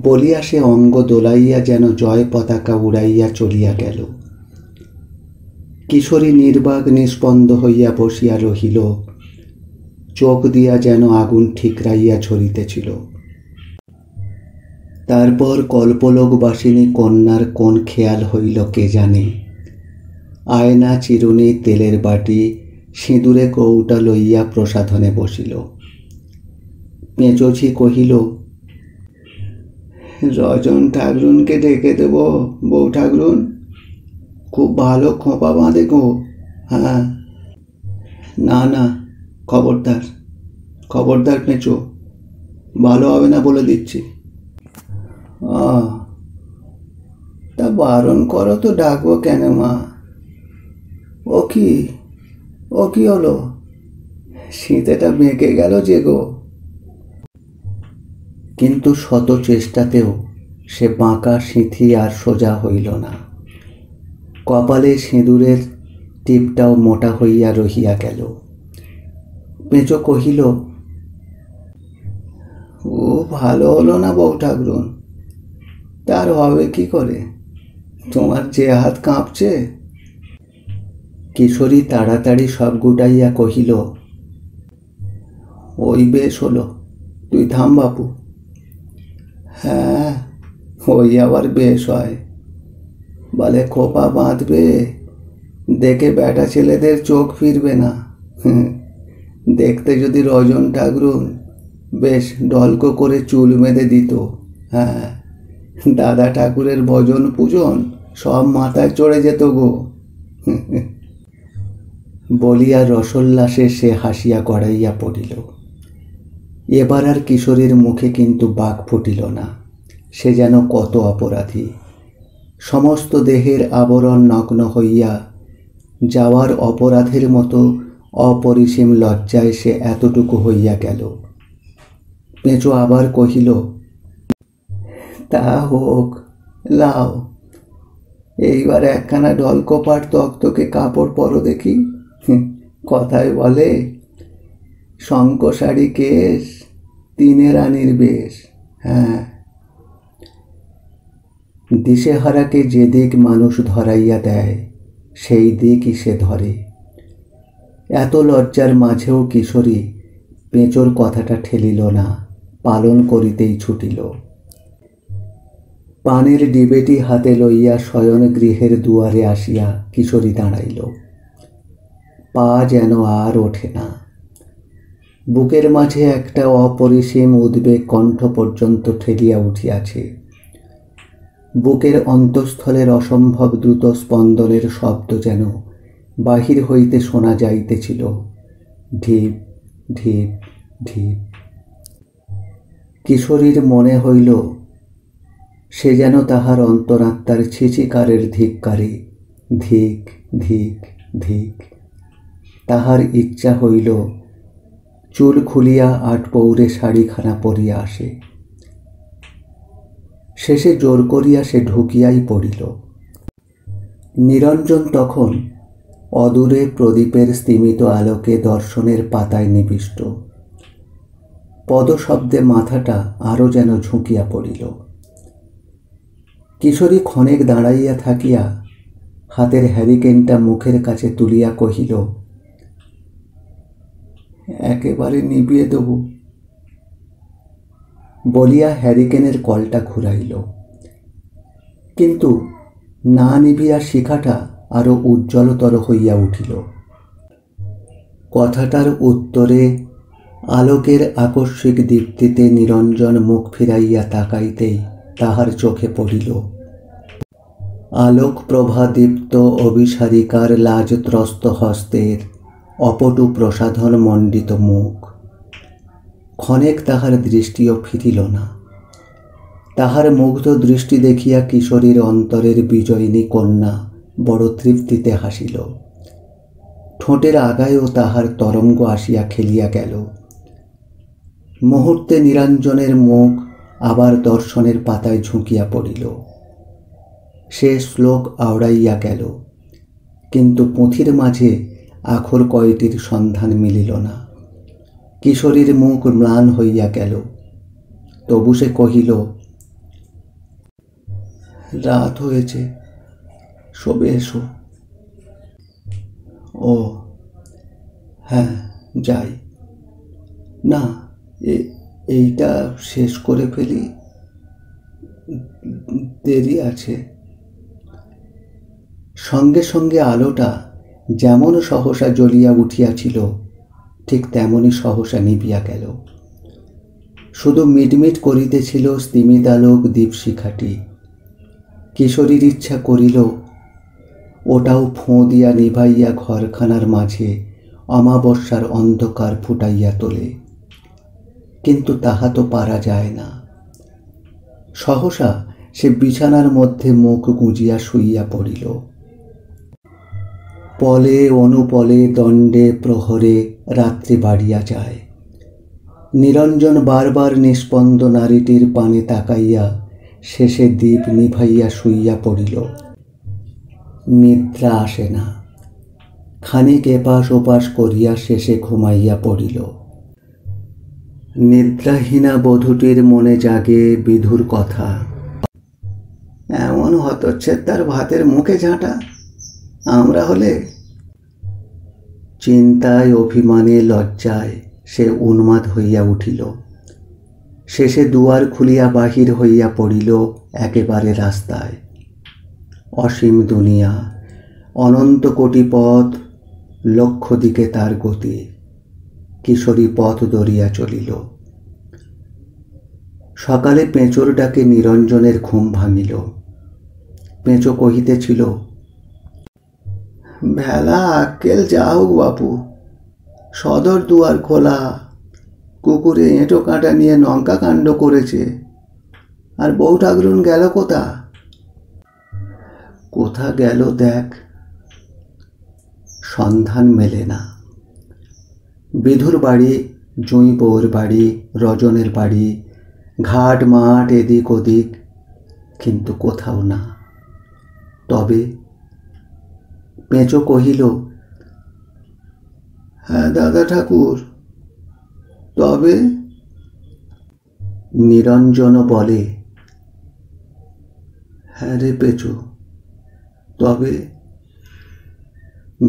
S1: বলিয়া সে অঙ্গ দোলাইয়া যেন জয় পতাকা উড়াইয়া চলিয়া গেল। কিশোরী নির্বাক নিস্পন্দ হইয়া বসিয়া রহিল, চোখ দিয়া যেন আগুন ঠিকরাইয়া ঝরিতেছিল। তারপর কল্পলোকবাসিনী কন্যার কোন খেয়াল হইল কে জানে। আয়না, চিরুনি, তেলের বাটি, সিঁদুরে কৌটা লইয়া প্রসাধনে বসিল। পেঁচোঝি কহিল, রজন ঠাকরুনকে ডেকে দেব বউ ঠাকরুন? খুব ভালো খোঁপা বাঁধে গো। হ্যাঁ। না না, খবরদার, খবরদার পেঁচো, ভালো হবে না বলে দিচ্ছি। তা বারণ করো তো, ডাকবো কেন মা? ও কি, ও কি হলো? শীতেটা বেঁকে গেল যে গো। কিন্তু শত চেষ্টাতেও সে বাঁকা সিঁথি আর সোজা হইল না। কপালে সিঁদুরের টিপটাও মোটা হইয়া রহিয়া গেল। পেঁচো কহিল, ও ভালো হলো না বউ ঠাকরুন। তার হবে কি করে? তোমার যে হাত কাঁপছে। কিশোরী তাড়াতাড়ি সব গুটাইয়া কহিল, ওই বেশ হলো, তুই থাম বাপু। হ্যাঁ, ওই আবার বেশ হয়। বলে খোপা বাঁধবে, দেখে বেটা ছেলেদের চোখ ফিরবে না। দেখতে যদি রজন ঠাকরুন বেশ ডলকো করে চুল বেঁধে দিত, হ্যাঁ, দাদা ঠাকুরের ভজন পূজন সব মাথায় চড়ে যেত গো। বলিয়া রসোল্লাসে সে হাসিয়া গড়াইয়া পড়িল। এবার আর কিশোরীর মুখে কিন্তু বাক ফুটিল না। সে যেন কত অপরাধী। সমস্ত দেহের আবরণ নগ্ন হইয়া যাওয়ার অপরাধের মতো অপরিসীম লজ্জায় সে এতটুকু হইয়া গেল। পেঁচো আবার কহিল, তা হোক, লাও, এইবার একখানা ডলকপাট তক্তকে কাপড় পরো দেখি। কথায় বলে, শঙ্কশাড়ি কেশ, তিনে রানীর বেশ। হ্যাঁ, দিশেহারাকে যে দিক মানুষ ধরাইয়া দেয় সেই দিকই সে ধরে। এত লজ্জার মাঝেও কিশোরী পেঁচোর কথাটা ঠেলিল না, পালন করিতেই ছুটিল। পানের ডিবেটি হাতে লইয়া শয়ন গৃহের দুয়ারে আসিয়া কিশোরী দাঁড়াইল। পা যেন আর ওঠে না। বুকের মাঝে একটা অপরিসীম উদ্বেগ কণ্ঠ পর্যন্ত ঠেলিয়া উঠিয়াছে। বুকের অন্তঃস্থলের অসম্ভব দ্রুত স্পন্দনের শব্দ যেন বাহির হইতে শোনা যাইতেছিল, ঢিপ ঢিপ ঢিপ। কিশোরীর মনে হইল সে যেন তাহার অন্তরাত্মার ছিচিকারের ধিক্কারে, ধিক ধিক ধিক। তাহার ইচ্ছা হইল চুল খুলিয়া আটপৌরে শাড়িখানা পরিয়া আসে। শেষে জোর করিয়া সে ঢুকিয়াই পড়িল। নিরঞ্জন তখন অদূরে প্রদীপের স্তিমিত আলোকে দর্শনের পাতায় নিবিষ্ট। পদশব্দে মাথাটা আরও যেন ঝুঁকিয়া পড়িল। কিশোরী ক্ষণেক দাঁড়াইয়া থাকিয়া হাতের হ্যারিকেনটা মুখের কাছে তুলিয়া কহিল, একেবারে নিবিয়ে দেব বলিয়া হ্যারিকেনের কলটা ঘুরাইল। কিন্তু না নিবিয়া শিখাটা আরো উজ্জ্বলতর হইয়া উঠিল। কথাটার উত্তরে আলোকের আকস্মিক দীপ্তিতে নিরঞ্জন মুখ ফিরাইয়া তাকাইতেই তাহার চোখে পড়িল আলোক প্রভা দীপ্ত অভিসারিকার লাজত্রস্ত হস্তের অপটু প্রসাধন মণ্ডিত মুখ। ক্ষণেক তাহার দৃষ্টিও ফিরিল না। তাহার মুগ্ধ দৃষ্টি দেখিয়া কিশোরীর অন্তরের বিজয়িনী কন্যা বড় তৃপ্তিতে হাসিল। ঠোঁটের আগায়ও তাহার তরঙ্গ আসিয়া খেলিয়া গেল। মুহূর্তে নিরঞ্জনের মুখ আবার দর্শনের পাতায় ঝুঁকিয়া পড়িল। সে শ্লোক আওড়াইয়া গেল, কিন্তু পুঁথির মাঝে আখর কয়টির সন্ধান মিলিল না। কিশোরীর মুখ ম্লান হইয়া গেল। তবু সে কহিল, রাত হয়েছে, শোবে এসো। ও হ্যাঁ, যাই না, এইটা শেষ করে ফেলি, দেরি আছে। সঙ্গে সঙ্গে আলোটা যেমন সহসা জ্বলিয়া উঠিয়াছিল ঠিক তেমনি সহসা নিবিয়া গেল। শুধু মিটমিট করিতেছিল স্তিমিতালোক দীপশিখাটি। কিশোরীর ইচ্ছা করিল ওটাও ফোঁ দিয়া নিভাইয়া ঘরখানার মাঝে অমাবস্যার অন্ধকার ফুটাইয়া তোলে, কিন্তু তাহা তো পারা যায় না। সহসা সে বিছানার মধ্যে মুখ গুঁজিয়া শুইয়া পড়িল। পলে অনুপলে দণ্ডে প্রহরে রাত্রি বাড়িয়া যায়। নিরঞ্জন বারবার নিস্পন্দ নারীটির পানে তাকাইয়া শেষে দীপ নিভাইয়া শুইয়া পড়িল। নিদ্রা আসে না। খানিক এপাশ ওপাশ করিয়া শেষে ঘুমাইয়া পড়িল। নিদ্রাহীনা বধূটির মনে জাগে বিধুর কথা, এমন হতচ্ছেদার ভাতের মুখে ঝাঁটা আমরা হলে। চিন্তায় অভিমানে লজ্জায় সে উন্মাদ হইয়া উঠিল। শেষে দুয়ার খুলিয়া বাহির হইয়া পড়িল একেবারে রাস্তায়। অসীম দুনিয়া, অনন্ত কোটি পথ, লক্ষ দিকে তার গতি। কিশোরী পথ ধরিয়া চলিল। সকালে পেঁচোর ডাকে নিরঞ্জনের ঘুম ভাঙিল। পেঁচো কহিতেছিল, ভেলা আক্কেল যা হোক বাপু, সদর দুয়ার খোলা, কুকুরে এঁটো কাঁটা নিয়ে লঙ্কা কাণ্ড করেছে, আর বউ ঠাকরুন গেল কোথা? কোথা গেল দেখ, সন্ধান মেলে না। বিধুর বাড়ি, জুঁই বউর বাড়ি, রজনের বাড়ি, ঘাট মাঠ এদিক ওদিক, কিন্তু কোথাও না। তবে পেঁচো কহিল, হ্যাঁ দাদা ঠাকুর, তবে? নিরঞ্জন বলে, হ্যাঁ রে পেঁচো, তবে?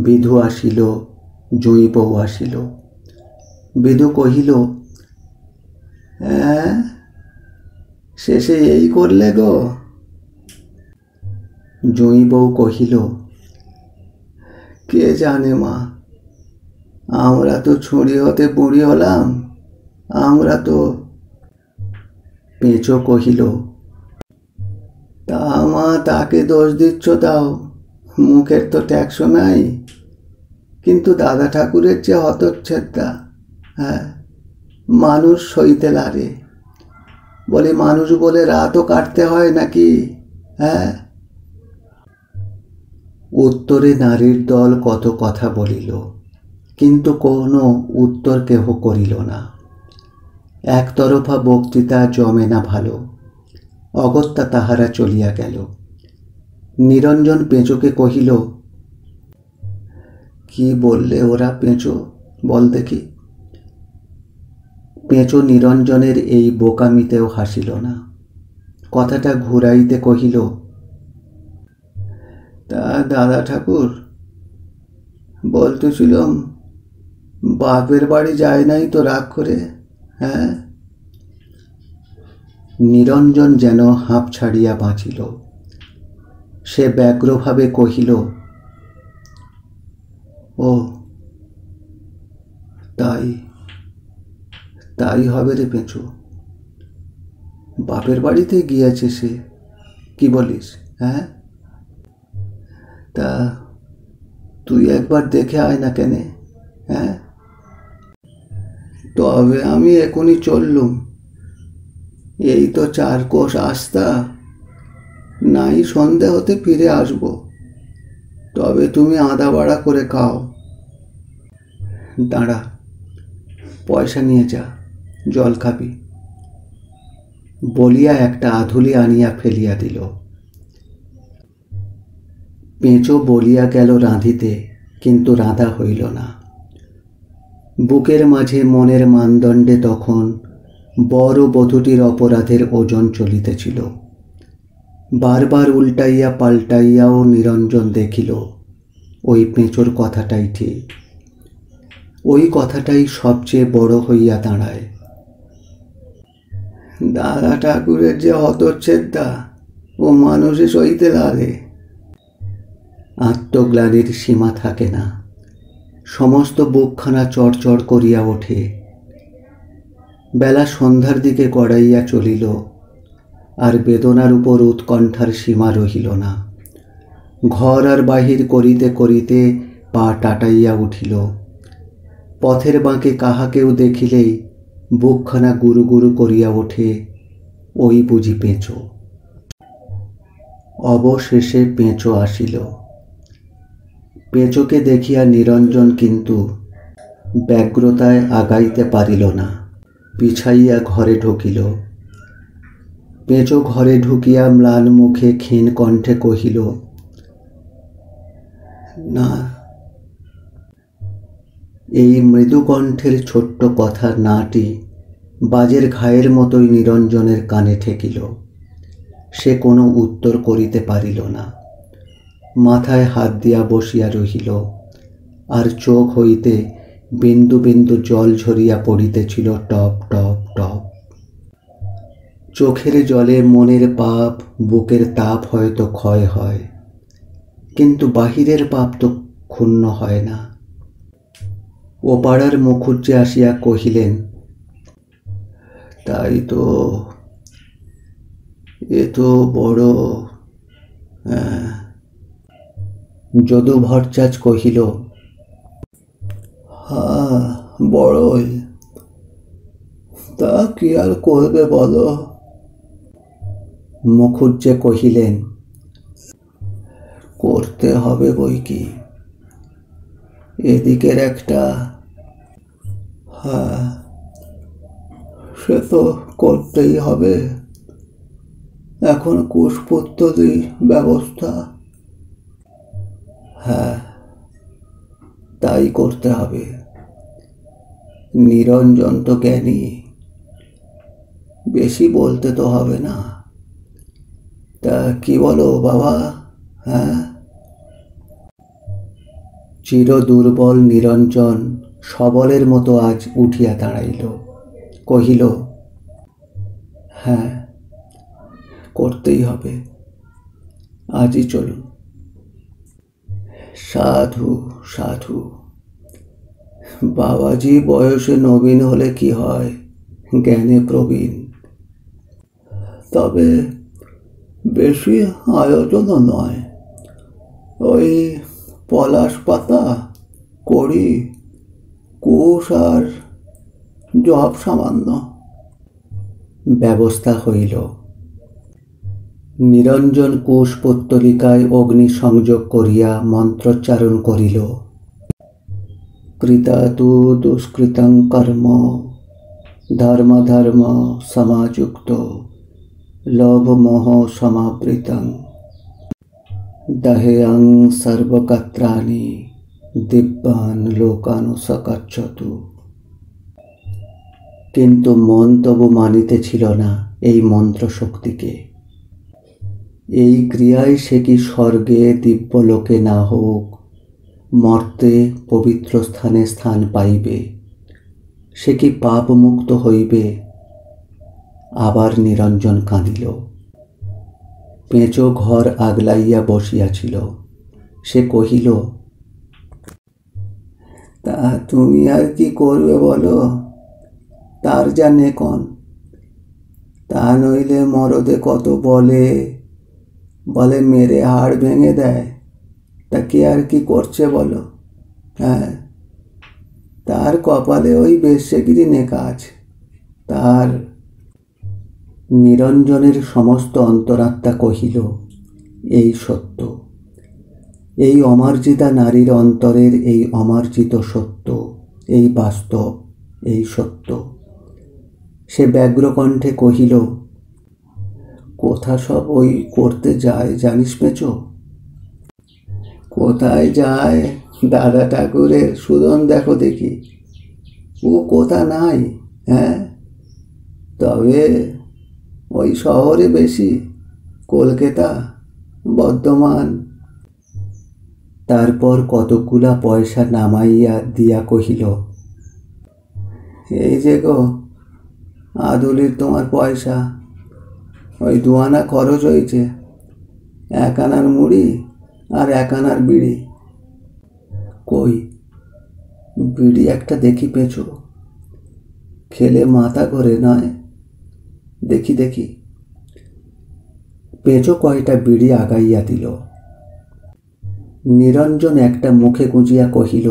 S1: বিধু আসিল, জুঁই বউ আসিল। বিধু কহিল, হ্যাঁ, শেষে এই করলে গো? জুঁই বউ কহিল, কে জানে মা, আমরা তো ছুঁড়ি হতে বুড়ি হলাম, আমরা তো। পেঁচো কহিল, তা মা তাকে দোষ দিচ্ছ দাও, মুখের তো ট্যাক্স নাই। কিন্তু দাদা ঠাকুরের যে হতচ্ছেদা, হ্যাঁ, মানুষ সইতে লাগে। বলে মানুষ বলে রাতও কাটতে হয় নাকি? হ্যাঁ। উত্তরে নারীর দল কত কথা বলিল, কিন্তু কোনো উত্তর কেহ করিল না। একতরফা বক্তৃতা জমে না ভালো, অগত্যা তাহারা চলিয়া গেল। নিরঞ্জন পেঁচোকে কহিল, কি বললে ওরা পেঁচো, বল দেখি। পেঁচো নিরঞ্জনের এই বোকামিতেও হাসিল না, কথাটা ঘুরাইতে কহিল, তা দাদা ঠাকুর, বলতেছিলাম বাপের বাড়ি যায় নাই তো রাগ করে? হ্যাঁ। নিরঞ্জন যেন হাঁপ ছাড়িয়া বাঁচিল। সে ব্যগ্রভাবে কহিল, ও তাই, তাই হবে রে পেঁচো, বাপের বাড়িতে গিয়েছে সে, কি বলিস? হ্যাঁ, তা তুই একবার দেখে আয় না কেনে? হ্যাঁ। তবে আমি এখনই চললুম, এই তো 4 কোষ আস্তা, নাই সন্ধে হতে ফিরে আসব। তবে তুমি আদা বাড়া করে খাও। দাঁড়া, পয়সা নিয়ে যা, জল খাবি। বলিয়া একটা আধুলি আনিয়া ফেলিয়া দিল। পেঁচো বলিয়া গেল রাঁধিতে, কিন্তু রাঁধা হইল না। বুকের মাঝে মনের মানদণ্ডে তখন বড় বধূটির অপরাধের ওজন চলিতেছিল। বারবার উল্টাইয়া পাল্টাইয়াও নিরঞ্জন দেখিল ওই পেঁচোর কথাটাই ঠিক, ওই কথাটাই সবচেয়ে বড় হইয়া দাঁড়ায়। দাদা ঠাকুরের যে হতচ্ছেদা, ও মানুষে সইতে লাগে। আত্মগ্লানির সীমা থাকে না, সমস্ত বুকখানা চড়চড় করিয়া ওঠে। বেলা সন্ধ্যার দিকে গড়াইয়া চলিল, আর বেদনার উপর উৎকণ্ঠার সীমা রহিল না। ঘর আর বাহির করিতে করিতে পা টাটাইয়া উঠিল। পথের বাঁকে কাহাকেও দেখিলেই বুকখানা গুরু গুরু করিয়া ওঠে, ওই বুঝি পেঁচো। অবশেষে পেঁচো আসিল। পেঁচোকে দেখিয়া নিরঞ্জন কিন্তু ব্যগ্রতায় আগাইতে পারিল না, পিছাইয়া ঘরে ঢুকিল। পেঁচো ঘরে ঢুকিয়া ম্লান মুখে ক্ষীণ কণ্ঠে কহিল, না। এই মৃদুকণ্ঠের ছোট্ট কথার নাটি বাজের ঘায়ের মতোই নিরঞ্জনের কানে ঠেকিল। সে কোনো উত্তর করিতে পারিল না, মাথায় হাত দিয়া বসিয়া রহিল, আর চোখ হইতে বিন্দু বিন্দু জল ঝরিয়া পড়িতেছিল টপ টপ টপ। চোখের জলে মনের পাপ, বুকের তাপ হয়তো ক্ষয় হয়, কিন্তু বাহিরের পাপ তো ক্ষুণ্ণ হয় না। ও পাড়ার মুখুজ্জে আসিয়া কহিলেন, তাই তো, এ তো বড়। যদু ভট্টাচ কহিল, হ্যাঁ বড়ই, তা কি আর করবে বলো? মুখুজ্জে কহিলেন, করতে হবে বই কি, এদিকের একটা। হ্যাঁ, সে তো করতেই হবে, এখন কুশপুত্তলি ব্যবস্থা। হ্যাঁ, তাই করতে হবে। নিরঞ্জন তো জ্ঞানী, বেশি বলতে তো হবে না। তা কি বলো বাবা? হ্যাঁ। চির দুর্বল নিরঞ্জন সবলের মতো আজ উঠিয়া দাঁড়াইল, কহিল, হ্যাঁ, করতেই হবে, আজই চলুন। সাধু সাধু, বাবাজি বয়সে নবীন হলে কি হয়, জ্ঞানে প্রবীণ। তবে বেশি আয়োজনও নয়, ওই পলাশ পাতা, কড়ি, কুশ আর জব সামান্য। ব্যবস্থা হইল। নিরঞ্জন কুশ পুত্তলিকায় অগ্নি সংযোগ করিয়া মন্ত্রোচ্চারণ করিল, কৃতা তু দুষ্কৃতং কর্ম ধর্ম ধর্ম সমাযুক্ত লোভ মোহ সমাবৃতং দহেয়ং সর্বকাত্রাণি দিব্যান লোকানুসকচ্ছতু। কিন্তু মন তবু মানিতেছিল না এই মন্ত্র শক্তিকে। এই ক্রিয়ায় সে কি স্বর্গে দিব্যলোকে না হোক, মর্তে পবিত্র স্থানে স্থান পাইবে, সে কি পাপ মুক্ত হইবে। আবার নিরঞ্জন কাঁদিল। পেঁচো ঘর আগলাইয়া বসিয়াছিল। সে কহিল, তা তুমি আর কি করবে বলো, তার যা নেকন। তা নইলে মরদে কত বলে বলে মেরে হাড় ভেঙে দেয়, তা কে আর কি করছে বলো। হ্যাঁ, তার কপালে ওই বেশ্যেগিরি নেকাজ। তার। নিরঞ্জনের সমস্ত অন্তরাত্মা কহিল, এই সত্য, এই অমার্জিতা নারীর অন্তরের এই অমার্জিত সত্য, এই বাস্তব, এই সত্য। সে ব্যগ্রকণ্ঠে কহিল, কোথা সব ওই করতে যায় জানিস পেঁচো? কোথায় যায় দাদা ঠাকুরের সুদন দেখো দেখি, ও কোথা নাই। হ্যাঁ, তবে ওই শহরে বেশি, কলকাতা, বর্ধমান। তারপর কতকগুলা পয়সা নামাইয়া দিয়া কহিল, এই যে গো আদুলির তোমার পয়সা, ওই 2 আনা খরচ হয়েছে, 1 আনার মুড়ি আর 1 আনার বিড়ি। কই বিড়ি একটা দেখি পেঁচো, খেলে মাথা ঘোরে নয়, দেখি দেখি। পেঁচো কয়টা বিড়ি আগাইয়া দিল। নিরঞ্জন একটা মুখে গুঁজিয়া কহিল,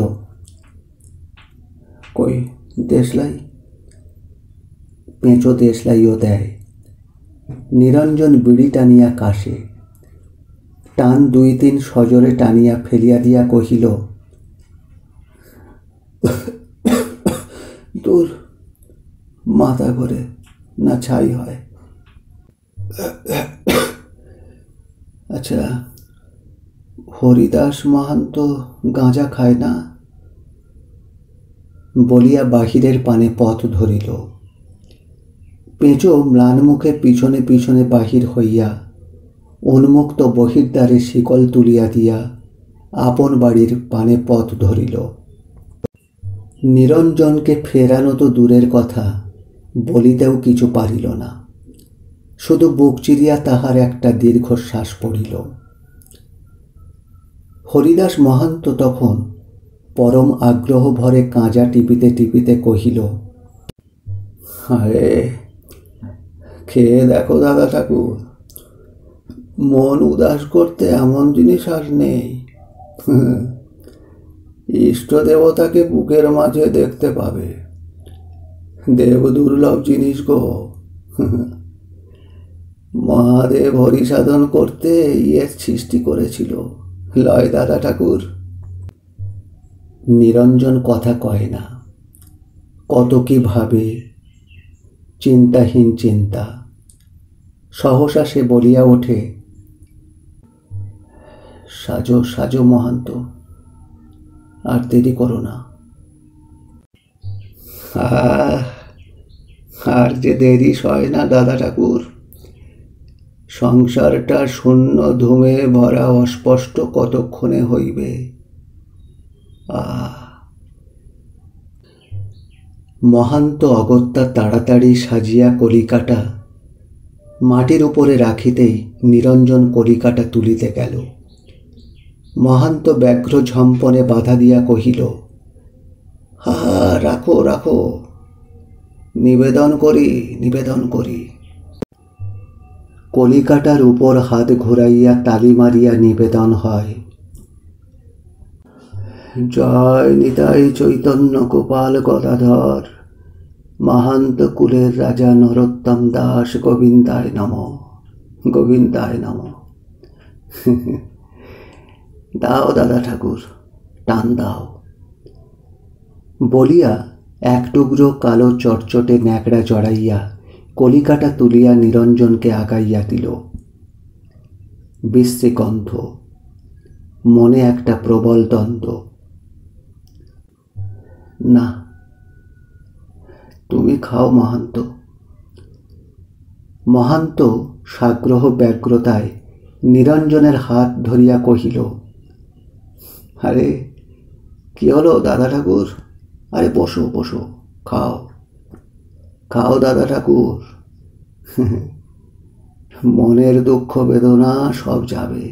S1: কই দেশলাই। পেঁচো দেশলাইও দেয়। নিরঞ্জন বিড়ি টানিয়া কাশে। টান 2-3 সজোরে টানিয়া ফেলিয়া দিয়া কহিল, দূর, মাথা ঘোরে না ছাই হয়। আচ্ছা, হরিদাস মাহান্ত গাঁজা খায় না? বলিয়া বাহিরের পানে পথ ধরিল। পেঁচো ম্লান মুখে পিছনে পিছনে বাহির হইয়া উন্মুক্ত বহির্দ্বারে শিকল তুলিয়া দিয়া আপন বাড়ির পানে পথ ধরিল। নিরঞ্জনকে ফেরানো তো দূরের কথা, বলিতেও কিছু পারিল না। শুধু বুক চিরিয়া তাহার একটা দীর্ঘশ্বাস পড়িল। হরিদাস মহান্ত তখন পরম আগ্রহ ভরে কাঁজা টিপিতে টিপিতে কহিল, আরে খেয়ে দেখো দাদা ঠাকুর, মন উদাস করতে এমন জিনিস আর নেই। ইষ্ট দেবতাকে বুকের মাঝে দেখতে পাবে, দেব দুর্লভ জিনিস গো। মহাদেব হরিসাধন করতে এর সৃষ্টি করেছিল, লয় দাদা ঠাকুর। নিরঞ্জন কথা কয় না, কত কি ভাবে, চিন্তাহীন চিন্তা। সহসা সে বলিয়া ওঠে, সাজো সাজো মহান্ত, আর দেরি করো না। আর যে দেরি সয় না দাদা ঠাকুর, সংসারটা শূন্য ধুমে ভরা অস্পষ্ট কতক্ষণে হইবে। মহান্ত অগত্যা তাড়াতাড়ি সাজিয়া কলিকাটা মাটির উপরে রাখিতেই নিরঞ্জন কলিকাটা তুলিতে গেল। মহান্ত ব্যগ্র ঝম্পনে বাধা দিয়া কহিল, হা রাখো রাখো, নিবেদন করি নিবেদন করি। কলিকাটার উপর হাত ঘুরাইয়া তালি মারিয়া নিবেদন হয়, জয় নিতাই চৈতন্য গোপাল গদাধর, মহান্ত কুলের রাজা নরোত্তম দাস, গোবিন্দায় নম, গোবিন্দায় নম। দাও দাদা ঠাকুর, টান দাও। বলিয়া এক টুকরো কালো চটচটে ন্যাকড়া জড়াইয়া কলিকাটা তুলিয়া নিরঞ্জনকে আগাইয়া দিল। বিশ্রী গন্ধ, মনে একটা প্রবল দ্বন্দ্ব। না, তুমি খাও মহান্ত। মহান্ত সাগ্রহ ব্যগ্রতায় নিরঞ্জনের হাত ধরিয়া কহিল, আরে কি হলো দাদা ঠাকুর, আরে বসো বসো, খাও খাও দাদা ঠাকুর, মনের দুঃখ বেদনা সব যাবে।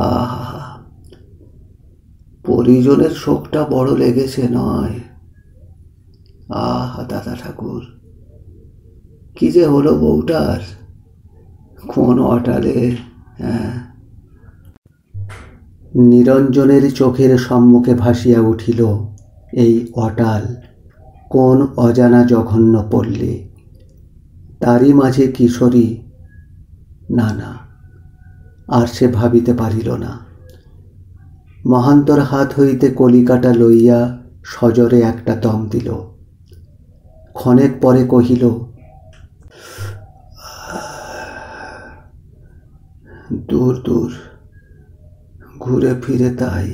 S1: আহা, পরিজনের শোকটা বড় লেগেছে নয়? আহা দাদা ঠাকুর, কি যে হলো বউটার, কোন অটালে। নিরঞ্জনের চোখের সম্মুখে ভাসিয়া উঠিল এই অটাল কোন অজানা জঘন্য পল্লী, তারই মাঝে কিশোরী। না না, আর সে ভাবিতে পারিল না। মহান্তর হাত হইতে কলিকাটা লইয়া সজরে একটা দম দিল। ক্ষণেক পরে কহিল, দূর দূর, ঘুরে ফিরে তাই,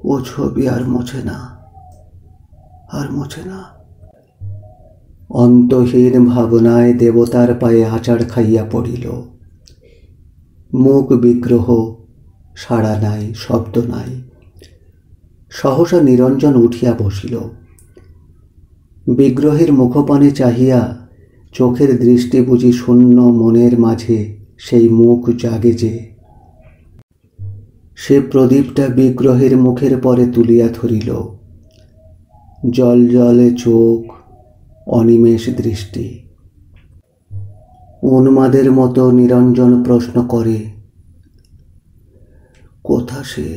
S1: ও ছবি আর মোছে না, আর মোছে না। অন্তহীন ভাবনায় দেবতার পায়ে আচার খাইয়া পড়িল। মুখ বিগ্রহ, সাড়া নাই, শব্দ নাই। সহসা নিরঞ্জন উঠিয়া বসিল। বিগ্রহের মুখপানে চাহিয়া চোখের দৃষ্টি বুঝি শূন্য মনের মাঝে সেই মুখ জাগে যে। সে প্রদীপটা বিগ্রহের মুখের পরে তুলিয়া ধরিল। জল জলে চোখ, অনিমেষ দৃষ্টি। উন্মাদের মতো নিরঞ্জন প্রশ্ন করে, কোথা সে,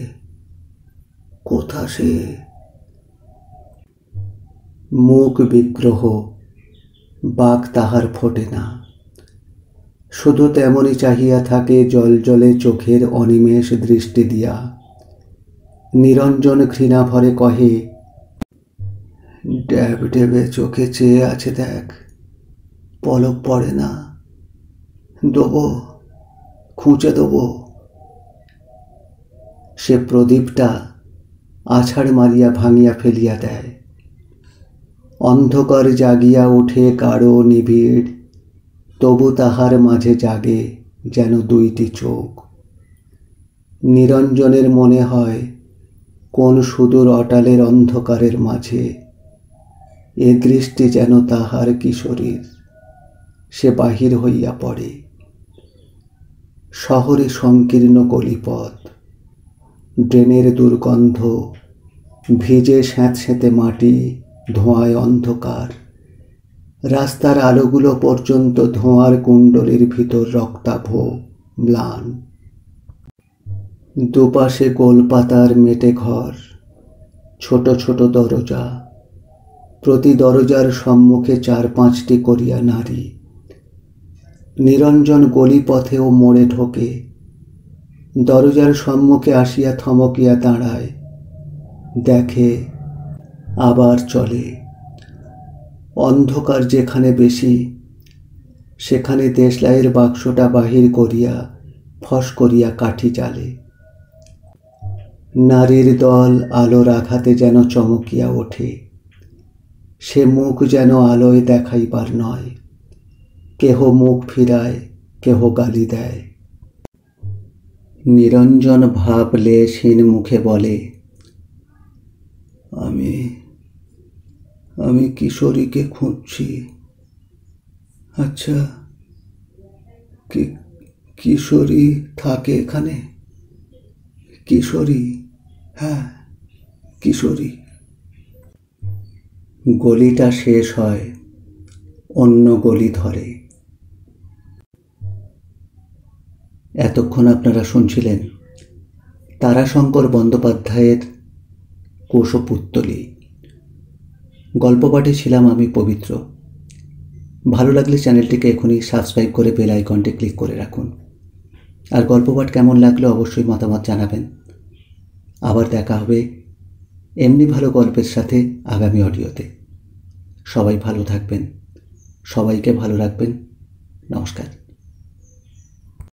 S1: কোথা সে? মুখ বিগ্রহ, বাক তাহার ফোটে না, শুধু তেমনি চাহিয়া থাকে জল জলে চোখের অনিমেষ দৃষ্টি দিয়া। নিরঞ্জন ঘৃণা ভরে কহে, ড্যাব ডেবে চোখে চেয়ে আছে দেখ, পলক পড়ে না, দেবো, খুঁজে দেবো। সে প্রদীপটা আছাড় মারিয়া ভাঙিয়া ফেলিয়া দেয়। অন্ধকার জাগিয়া ওঠে গাঢ় নিবিড়, তবু তাহার মাঝে জাগে যেন দুইটি চোখ। নিরঞ্জনের মনে হয় কোন সুদূর অটালের অন্ধকারের মাঝে এ দৃষ্টি যেন তাহার কিশোরীর। সে বাহির হইয়া পড়ে। শহরে সংকীর্ণ গলিপথ, ড্রেনের দুর্গন্ধ, ভিজে স্যাঁতস্যাঁতে মাটি, ধোঁয়ায় অন্ধকার। রাস্তার আলোগুলো পর্যন্ত ধোঁয়ার কুণ্ডলীর ভিতর রক্তাভ, ম্লান। দুপাশে গোলপাতার মেটে ঘর, ছোট ছোট দরজা, প্রতি দরজার সম্মুখে 4-5টি করিয়া নারী। নিরঞ্জন গলিপথে ও মোড়ে ঢোকে, দরজার সম্মুখে আসিয়া থমকিয়া দাঁড়ায়, দেখে, আবার চলে। অন্ধকার যেখানে বেশি, সেখানে দেশলাইয়ের বাক্সটা বাহির করিয়া ফস করিয়া কাঠি জ্বালে। নারীর দল আলোর আঘাতে যেন চমকিয়া ওঠে। সে মুখ যেন আলোয় দেখাইবার নয়, কেহ মুখ ফিরায়, কেহ গালি দেয়। নিরঞ্জন ভাব লেশহীন মুখে বলে, আমি আমি কিশোরীকে খুঁজছি। আচ্ছা, কিশোরী থাকে এখানে? কিশোরী? হ্যাঁ, কিশোরী। গলিটা শেষ হয়, অন্য গলি ধরে। এতক্ষণ আপনারা শুনছিলেন তারাশঙ্কর বন্দ্যোপাধ্যায়ের কোষপুত্তলী। গল্প পাঠে ছিলাম আমি পবিত্র। ভালো লাগলে চ্যানেলটিকে এখনই সাবস্ক্রাইব করে বেল আইকনটি ক্লিক করে রাখুন। আর গল্প পাঠ কেমন লাগলো অবশ্যই মতামত জানাবেন। আবার দেখা হবে এমনি ভালো গল্পের সাথে আগামী অডিওতে। সবাই ভালো থাকবেন, সবাইকে ভালো রাখবেন। নমস্কার।